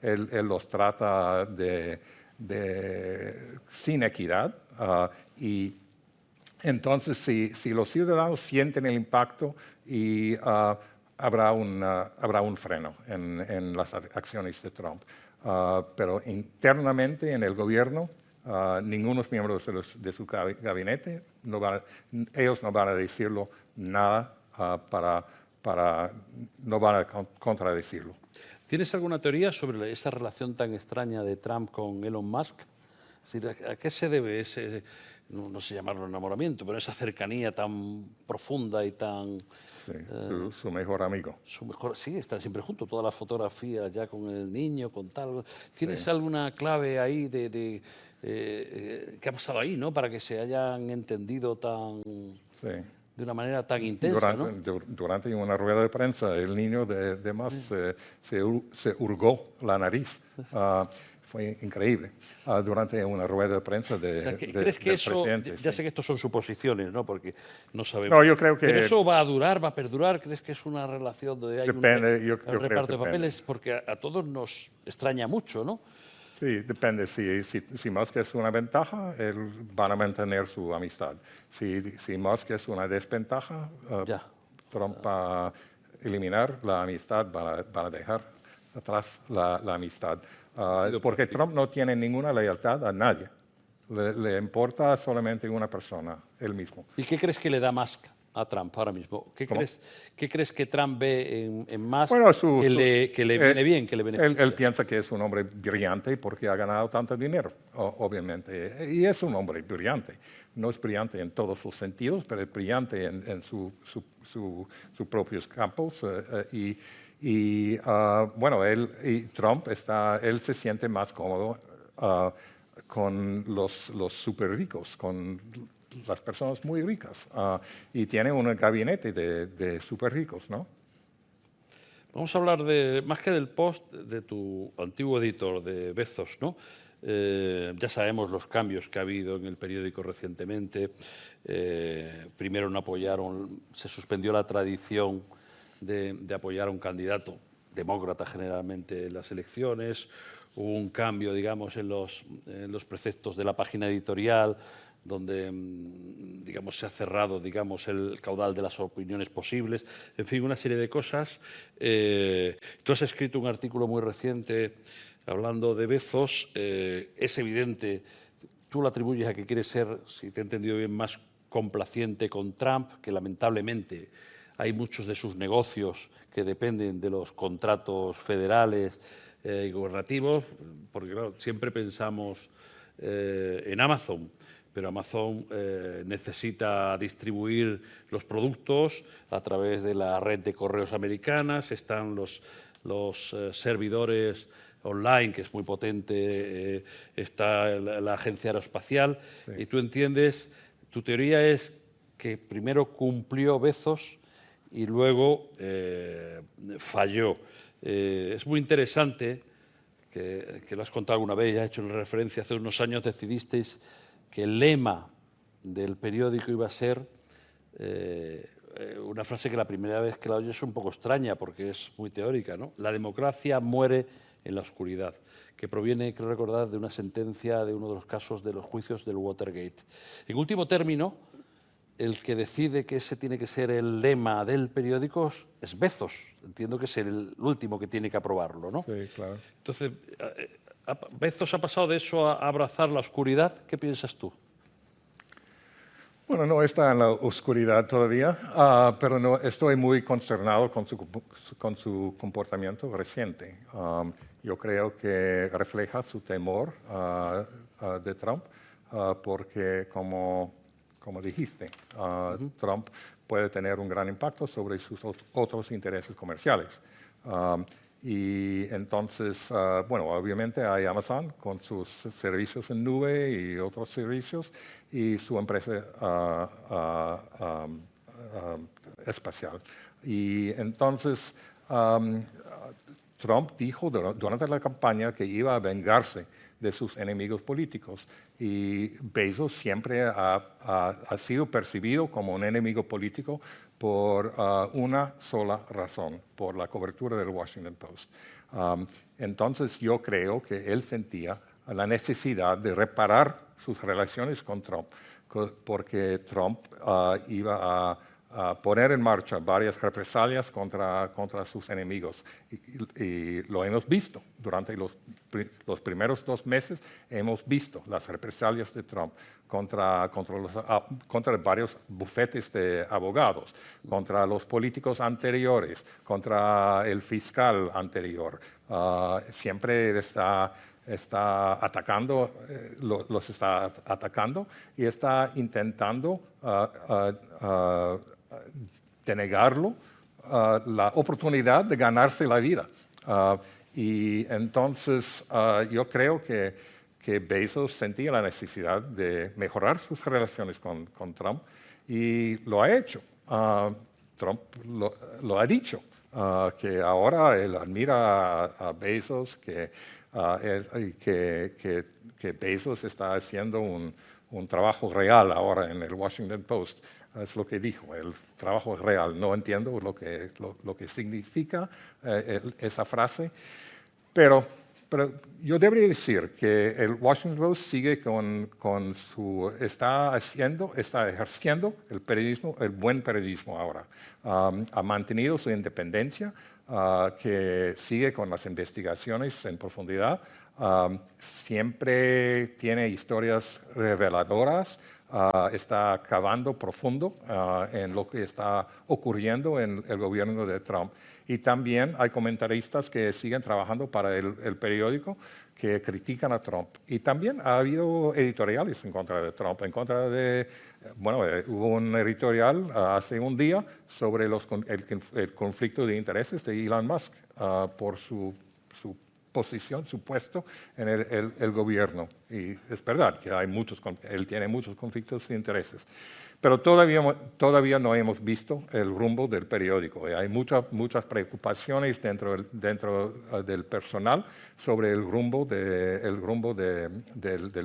él los trata sin equidad. Y entonces, si los ciudadanos sienten el impacto y habrá un freno en las acciones de Trump. Pero internamente en el gobierno, ninguno de los miembros de su gabinete, ellos no van a decirlo nada no van a contradecirlo. ¿Tienes alguna teoría sobre esa relación tan extraña de Trump con Elon Musk? Es decir, ¿a qué se debe ese, no sé llamarlo enamoramiento, pero esa cercanía tan profunda y tan... Sí, su mejor amigo. Sí, están siempre juntos, todas las fotografías ya con el niño, con tal. ¿Tienes alguna clave ahí qué ha pasado ahí, ¿no? Para que se hayan entendido de una manera tan intensa, durante una rueda de prensa, el niño de Musk se hurgó la nariz. Fue increíble. Durante una rueda de prensa ¿crees que del eso, presidente. ya sé que estos son suposiciones, ¿no? Porque no sabemos. No, yo creo que... ¿Pero eso va a durar, va a perdurar? ¿Crees que es una relación donde hay yo un reparto de depende. papeles? Porque a todos nos extraña mucho, ¿no? Sí, depende. Si Musk es una ventaja, van a mantener su amistad. Si Musk es una desventaja, Trump va a eliminar la amistad, van a dejar atrás la amistad. Porque Trump no tiene ninguna lealtad a nadie. Le importa solamente una persona, él mismo. ¿Y qué crees que le da Musk a Trump ahora mismo? ¿Qué crees que Trump ve en Musk que le viene bien, que le beneficia? Él piensa que es un hombre brillante porque ha ganado tanto dinero, obviamente. Y es un hombre brillante. No es brillante en todos sus sentidos, pero es brillante en sus propios campos. Trump él se siente más cómodo con los súper ricos, con las personas muy ricas, y tiene un gabinete de súper ricos, ¿no? Vamos a hablar más que del post, de tu antiguo editor, de Bezos, ¿no? Ya sabemos los cambios que ha habido en el periódico recientemente. Primero se suspendió la tradición de apoyar a un candidato demócrata generalmente en las elecciones. Hubo un cambio, digamos, en los preceptos de la página editorial, donde, digamos, se ha cerrado, digamos, el caudal de las opiniones posibles. En fin, una serie de cosas. Tú has escrito un artículo muy reciente hablando de Bezos. Es evidente, tú lo atribuyes a que quiere ser, si te he entendido bien, más complaciente con Trump, que lamentablemente hay muchos de sus negocios que dependen de los contratos federales y gubernativos, porque claro, siempre pensamos en Amazon, pero Amazon necesita distribuir los productos a través de la red de correos americanas, están los servidores online, que es muy potente, está la agencia aeroespacial, y tú entiendes, tu teoría es que primero cumplió Bezos y luego falló. Es muy interesante, que lo has contado alguna vez, ya he hecho una referencia, hace unos años decidisteis que el lema del periódico iba a ser una frase que la primera vez que la oyes es un poco extraña porque es muy teórica, ¿no? La democracia muere en la oscuridad, que proviene, creo recordar, de una sentencia de uno de los casos de los juicios del Watergate. En último término, el que decide que ese tiene que ser el lema del periódico es Bezos. Entiendo que es el último que tiene que aprobarlo, ¿no? Sí, claro. Entonces, Bezos ha pasado de eso a abrazar la oscuridad. ¿Qué piensas tú? Bueno, no está en la oscuridad todavía, pero no, estoy muy consternado con su comportamiento reciente. Yo creo que refleja su temor de Trump, porque como dijiste, Trump puede tener un gran impacto sobre sus otros intereses comerciales. Y entonces, obviamente hay Amazon con sus servicios en nube y otros servicios y su empresa espacial. Y entonces Trump dijo durante la campaña que iba a vengarse de sus enemigos políticos. Y Bezos siempre ha sido percibido como un enemigo político por una sola razón, por la cobertura del Washington Post. Entonces yo creo que él sentía la necesidad de reparar sus relaciones con Trump, porque Trump iba poner en marcha varias represalias contra sus enemigos. Y lo hemos visto durante los primeros 2 meses, hemos visto las represalias de Trump contra varios bufetes de abogados, contra los políticos anteriores, contra el fiscal anterior. Siempre está atacando, los está atacando y está intentando denegarlo la oportunidad de ganarse la vida. Y entonces yo creo que Bezos sentía la necesidad de mejorar sus relaciones con Trump y lo ha hecho. Trump lo ha dicho, que ahora él admira a Bezos, que Bezos está haciendo un trabajo real ahora en el Washington Post. Es lo que dijo, el trabajo es real. No entiendo lo que significa esa frase, pero yo debería decir que el Washington Post sigue está ejerciendo el periodismo, el buen periodismo ahora. Ha mantenido su independencia, que sigue con las investigaciones en profundidad. Siempre tiene historias reveladoras, está cavando profundo en lo que está ocurriendo en el gobierno de Trump. Y también hay comentaristas que siguen trabajando para el periódico que critican a Trump. Y también ha habido editoriales en contra de Trump, hubo un editorial hace un día sobre el conflicto de intereses de Elon Musk por su posición, su puesto en el gobierno. Y es verdad que él tiene muchos conflictos de intereses. Pero todavía no hemos visto el rumbo del periódico. Hay muchas preocupaciones dentro del personal sobre el rumbo del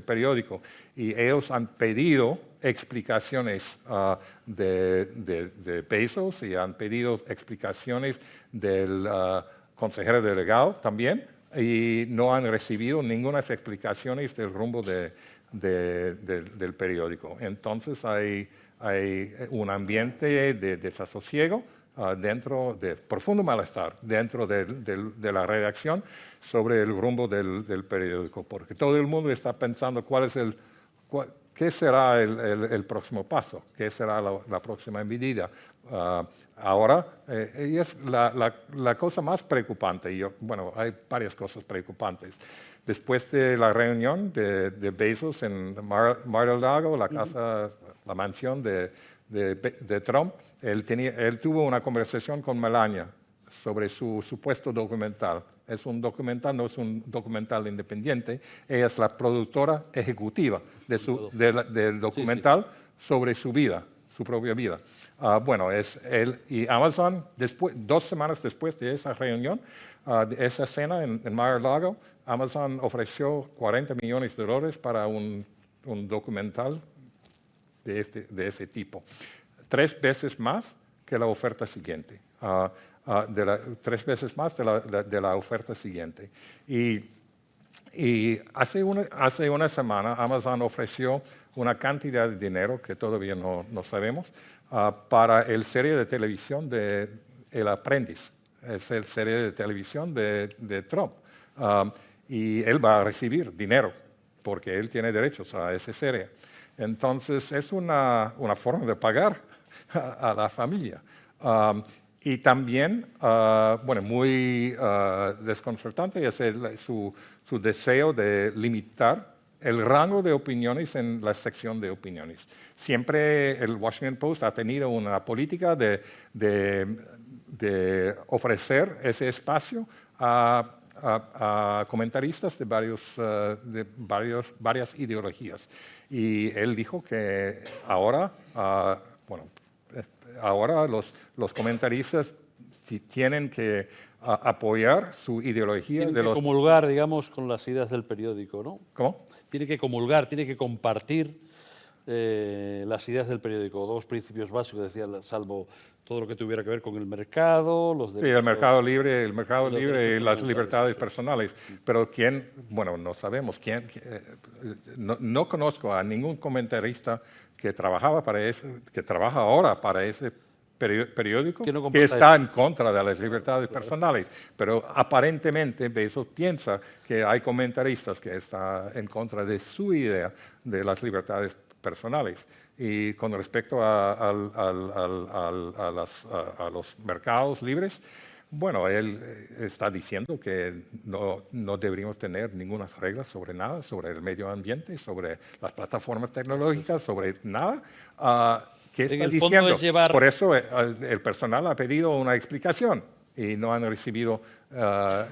periódico. Y ellos han pedido explicaciones de Bezos y han pedido explicaciones del consejero delegado también, y no han recibido ninguna explicaciones del rumbo del periódico. Entonces hay un ambiente de desasosiego, de profundo malestar dentro de la redacción sobre el rumbo del periódico, porque todo el mundo está pensando qué será el próximo paso, qué será la próxima medida. Ahora, y es la cosa más preocupante, hay varias cosas preocupantes. Después de la reunión de Bezos en Mar-a-Lago, la mansión de Trump, él tuvo una conversación con Melania sobre su supuesto documental. Es un documental, no es un documental independiente. Ella es la productora ejecutiva del documental sobre su vida, su propia vida. Es él y Amazon, 2 semanas después de esa reunión, de esa cena en Mar-a-Lago, Amazon ofreció $40 millones para un documental de ese tipo. 3 veces más que la oferta siguiente. 3 veces más de la oferta siguiente. Y hace una semana Amazon ofreció una cantidad de dinero que todavía no sabemos para el serie de televisión de El Aprendiz. Es el serie de televisión de Trump. Y él va a recibir dinero porque él tiene derechos a esa serie. Entonces es una forma de pagar a la familia. Y también, muy desconcertante es su deseo de limitar el rango de opiniones en la sección de opiniones. Siempre el Washington Post ha tenido una política de ofrecer ese espacio a comentaristas de varias ideologías. Y él dijo que ahora los comentaristas tienen que apoyar su ideología. Tienen que comulgar, digamos, con las ideas del periódico, ¿no? ¿Cómo? Tiene que comulgar, tiene que compartir las ideas del periódico. 2 principios básicos, decía, salvo todo lo que tuviera que ver con el mercado, los derechos... Sí, el mercado libre y las libertades personales. Pero no sabemos quién. No conozco a ningún comentarista que trabaja ahora para ese periódico Que no que comparta está en contra de las libertades personales, pero aparentemente Bezos piensa que hay comentaristas que están en contra de su idea de las libertades personales. Y con respecto a los mercados libres, bueno, él está diciendo que no deberíamos tener ninguna regla sobre nada, sobre el medio ambiente, sobre las plataformas tecnológicas, sobre nada. ¿Qué En está el fondo diciendo? es llevar- Por eso el personal ha pedido una explicación y no han recibido,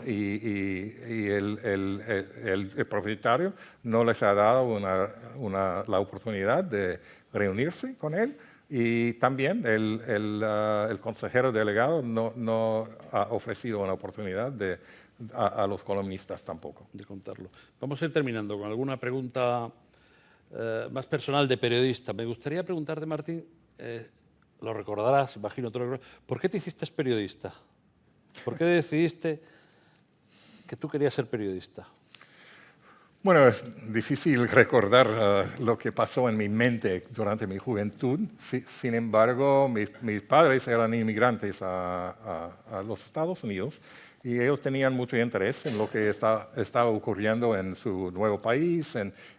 y el propietario no les ha dado la oportunidad de reunirse con él. Y también el consejero delegado no ha ofrecido una oportunidad a los columnistas tampoco. De contarlo. Vamos a ir terminando con alguna pregunta más personal de periodista. Me gustaría preguntarte, Martín, lo recordarás, imagino, ¿por qué te hiciste periodista? ¿Por qué decidiste que tú querías ser periodista? Bueno, es difícil recordar lo que pasó en mi mente durante mi juventud. Sin embargo, mis padres eran inmigrantes a los Estados Unidos y ellos tenían mucho interés en lo que estaba ocurriendo en su nuevo país,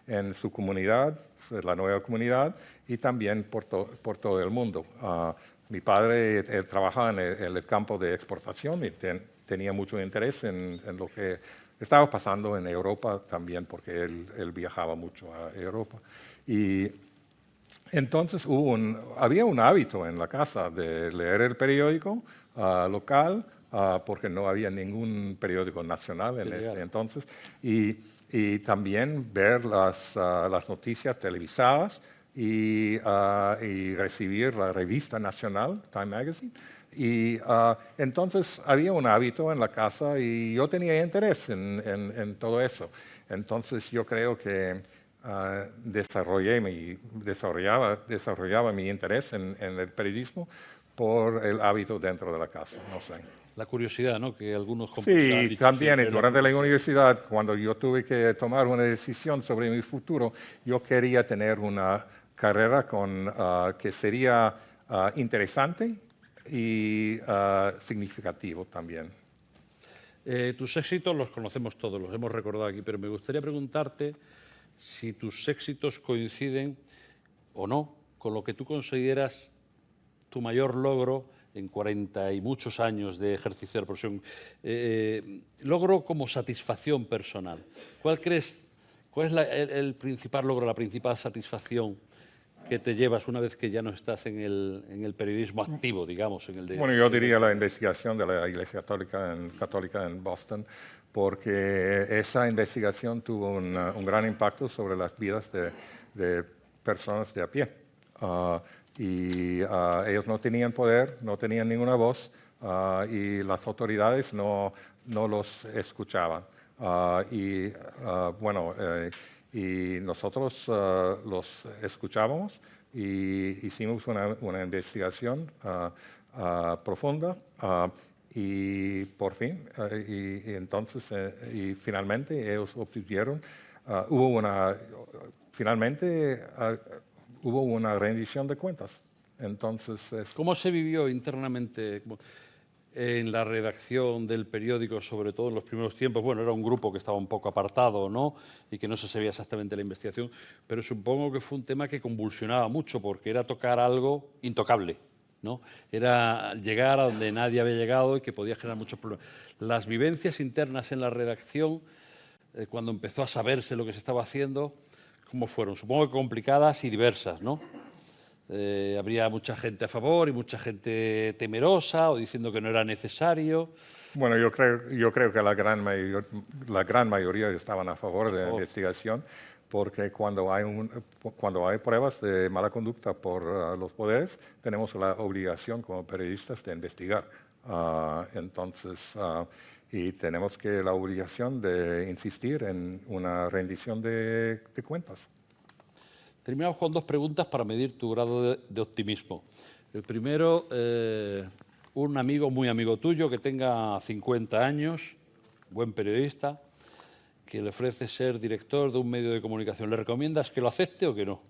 en su comunidad, la nueva comunidad, y también por todo el mundo. Mi padre trabajaba en el campo de exportación y tenía mucho interés en lo que estaba pasando en Europa también, porque él viajaba mucho a Europa. Y entonces había un hábito en la casa de leer el periódico local, porque no había ningún periódico nacional en ese entonces, y también ver las noticias televisadas y recibir la revista nacional, Time Magazine. Y entonces había un hábito en la casa y yo tenía interés en todo eso. Entonces yo creo que desarrollaba mi interés en el periodismo por el hábito dentro de la casa, no sé. La curiosidad, ¿no? Que algunos compañeros han Sí, dicho también siempre, durante la universidad, cuando yo tuve que tomar una decisión sobre mi futuro, yo quería tener una carrera que sería interesante y significativo también. Tus éxitos los conocemos todos, los hemos recordado aquí, pero me gustaría preguntarte si tus éxitos coinciden o no con lo que tú consideras tu mayor logro en 40 y muchos años de ejercicio de la profesión. Logro como satisfacción personal. ¿Cuál es el principal logro, la principal satisfacción que te llevas una vez que ya no estás en el periodismo activo, digamos? Bueno, yo diría la investigación de la Iglesia Católica en Boston, porque esa investigación tuvo un gran impacto sobre las vidas de personas de a pie. Ellos no tenían poder, no tenían ninguna voz, y las autoridades no los escuchaban. Y nosotros los escuchábamos y hicimos una investigación profunda, y por fin, y finalmente ellos obtuvieron, hubo una rendición de cuentas. Entonces, ¿Cómo se vivió internamente en la redacción del periódico, sobre todo en los primeros tiempos? Bueno, era un grupo que estaba un poco apartado, ¿no? Y que no se sabía exactamente la investigación, pero supongo que fue un tema que convulsionaba mucho, porque era tocar algo intocable, ¿no? Era llegar a donde nadie había llegado y que podía generar muchos problemas. Las vivencias internas en la redacción, cuando empezó a saberse lo que se estaba haciendo, ¿cómo fueron? Supongo que complicadas y diversas, ¿no? Habría mucha gente a favor y mucha gente temerosa o diciendo que no era necesario. Bueno, yo creo que la gran mayoría estaban a favor de la investigación, porque cuando hay pruebas de mala conducta por los poderes, tenemos la obligación como periodistas de investigar. Y tenemos la obligación de insistir en una rendición de cuentas. Terminamos con dos preguntas para medir tu grado de optimismo. El primero, un amigo, muy amigo tuyo, que tenga 50 años, buen periodista, que le ofrece ser director de un medio de comunicación. ¿Le recomiendas que lo acepte o que no?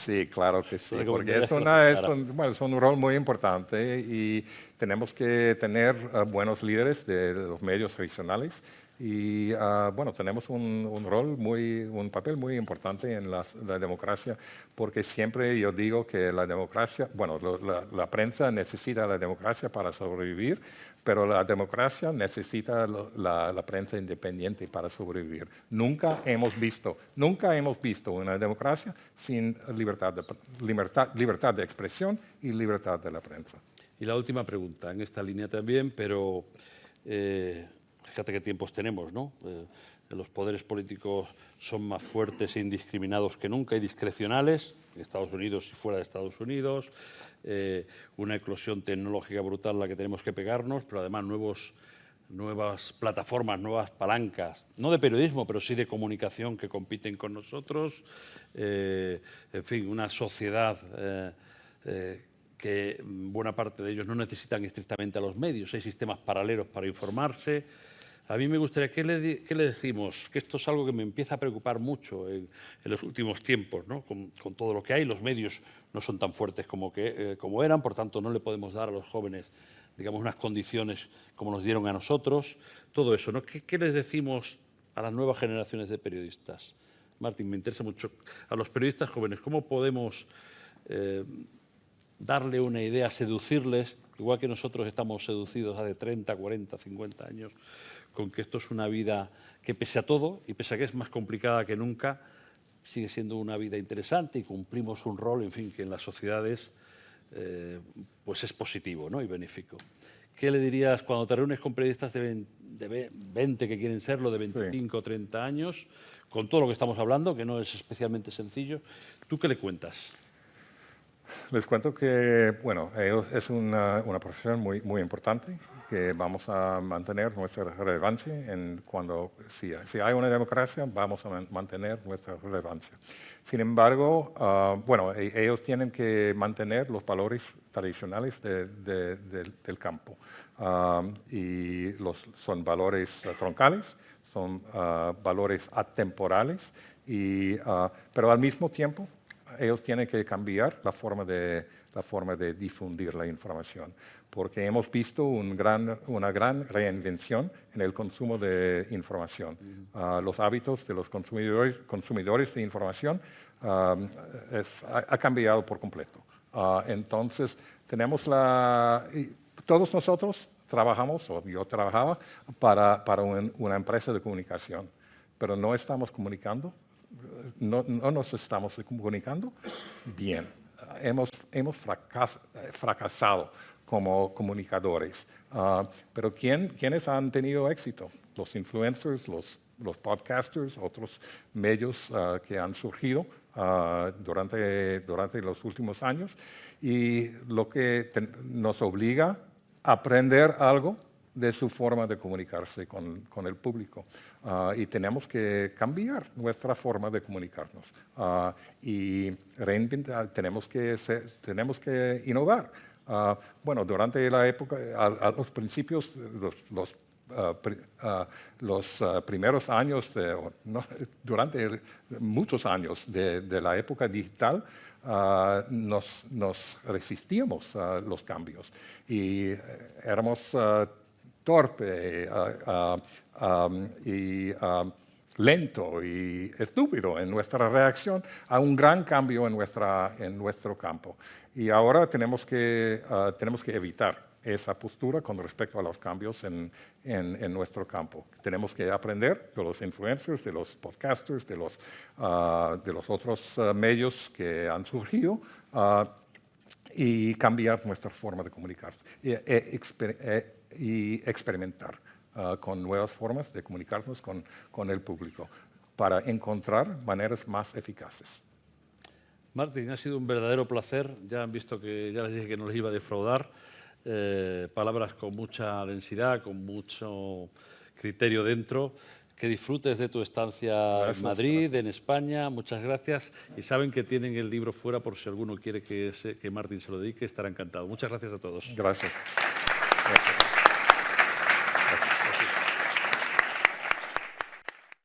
Sí, claro que sí, Lo porque recomendaría bueno, es un rol muy importante y tenemos que tener buenos líderes de los medios tradicionales y bueno, tenemos un papel muy importante en la democracia, porque siempre yo digo que la democracia, bueno, la prensa necesita la democracia para sobrevivir, pero la democracia necesita la prensa independiente para sobrevivir. Nunca hemos visto una democracia sin libertad de expresión y libertad de la prensa. Y la última pregunta, en esta línea también, pero fíjate qué tiempos tenemos, ¿no? Los poderes políticos son más fuertes e indiscriminados que nunca y discrecionales, en Estados Unidos y fuera de Estados Unidos, una eclosión tecnológica brutal a la que tenemos que pegarnos, pero además nuevas plataformas, nuevas palancas, no de periodismo, pero sí de comunicación que compiten con nosotros, en fin, una sociedad que buena parte de ellos no necesitan estrictamente a los medios, hay sistemas paralelos para informarse. A mí me gustaría, ¿qué le decimos? Que esto es algo que me empieza a preocupar mucho en los últimos tiempos, ¿no? Con todo lo que hay. Los medios no son tan fuertes como eran, por tanto no le podemos dar a los jóvenes, digamos, unas condiciones como nos dieron a nosotros. Todo eso, ¿no? ¿Qué les decimos a las nuevas generaciones de periodistas? Martín, me interesa mucho. A los periodistas jóvenes, ¿cómo podemos darle una idea, seducirles, igual que nosotros estamos seducidos hace 30, 40, 50 años, con que esto es una vida que pese a todo, y pese a que es más complicada que nunca, sigue siendo una vida interesante y cumplimos un rol, en fin, que en las sociedades pues es positivo, ¿no? Y benéfico. ¿Qué le dirías cuando te reúnes con periodistas de 20 que quieren serlo, de 25 o 30 años, con todo lo que estamos hablando, que no es especialmente sencillo? ¿Tú qué le cuentas? Les cuento que, bueno, es una profesión muy importante, que vamos a mantener nuestra relevancia si hay una democracia, vamos a mantener nuestra relevancia. Sin embargo, bueno, ellos tienen que mantener los valores tradicionales del campo. Y son valores troncales, son valores atemporales, pero al mismo tiempo ellos tienen que cambiar la forma de difundir la información, porque hemos visto una gran reinvención en el consumo de información. Los hábitos de los consumidores de información ha cambiado por completo. Entonces, todos nosotros trabajamos, o yo trabajaba, para una empresa de comunicación, pero no estamos comunicando. No nos estamos comunicando bien. Hemos fracasado como comunicadores. Pero ¿quiénes han tenido éxito? Los influencers, los podcasters, otros medios que han surgido durante los últimos años, y lo que nos obliga a aprender algo de su forma de comunicarse con el público. Y tenemos que cambiar nuestra forma de comunicarnos y reinventar, tenemos que innovar. Bueno, durante la época, a los principios, los primeros años, durante muchos años de la época digital, nos resistíamos a los cambios y éramos torpe y lento y estúpido en nuestra reacción a un gran cambio en nuestro campo. Y ahora tenemos que evitar esa postura con respecto a los cambios en nuestro campo. Tenemos que aprender de los influencers, de los podcasters, de los otros medios que han surgido, y cambiar nuestra forma de comunicarse y experimentar con nuevas formas de comunicarnos con el público para encontrar maneras más eficaces. Martín, ha sido un verdadero placer. Ya han visto que ya les dije que no les iba a defraudar. Palabras con mucha densidad, con mucho criterio dentro. Que disfrutes de tu estancia en Madrid, en España. Muchas gracias. Y saben que tienen el libro fuera por si alguno quiere que Martín se lo dedique. Estará encantado. Muchas gracias a todos. Gracias.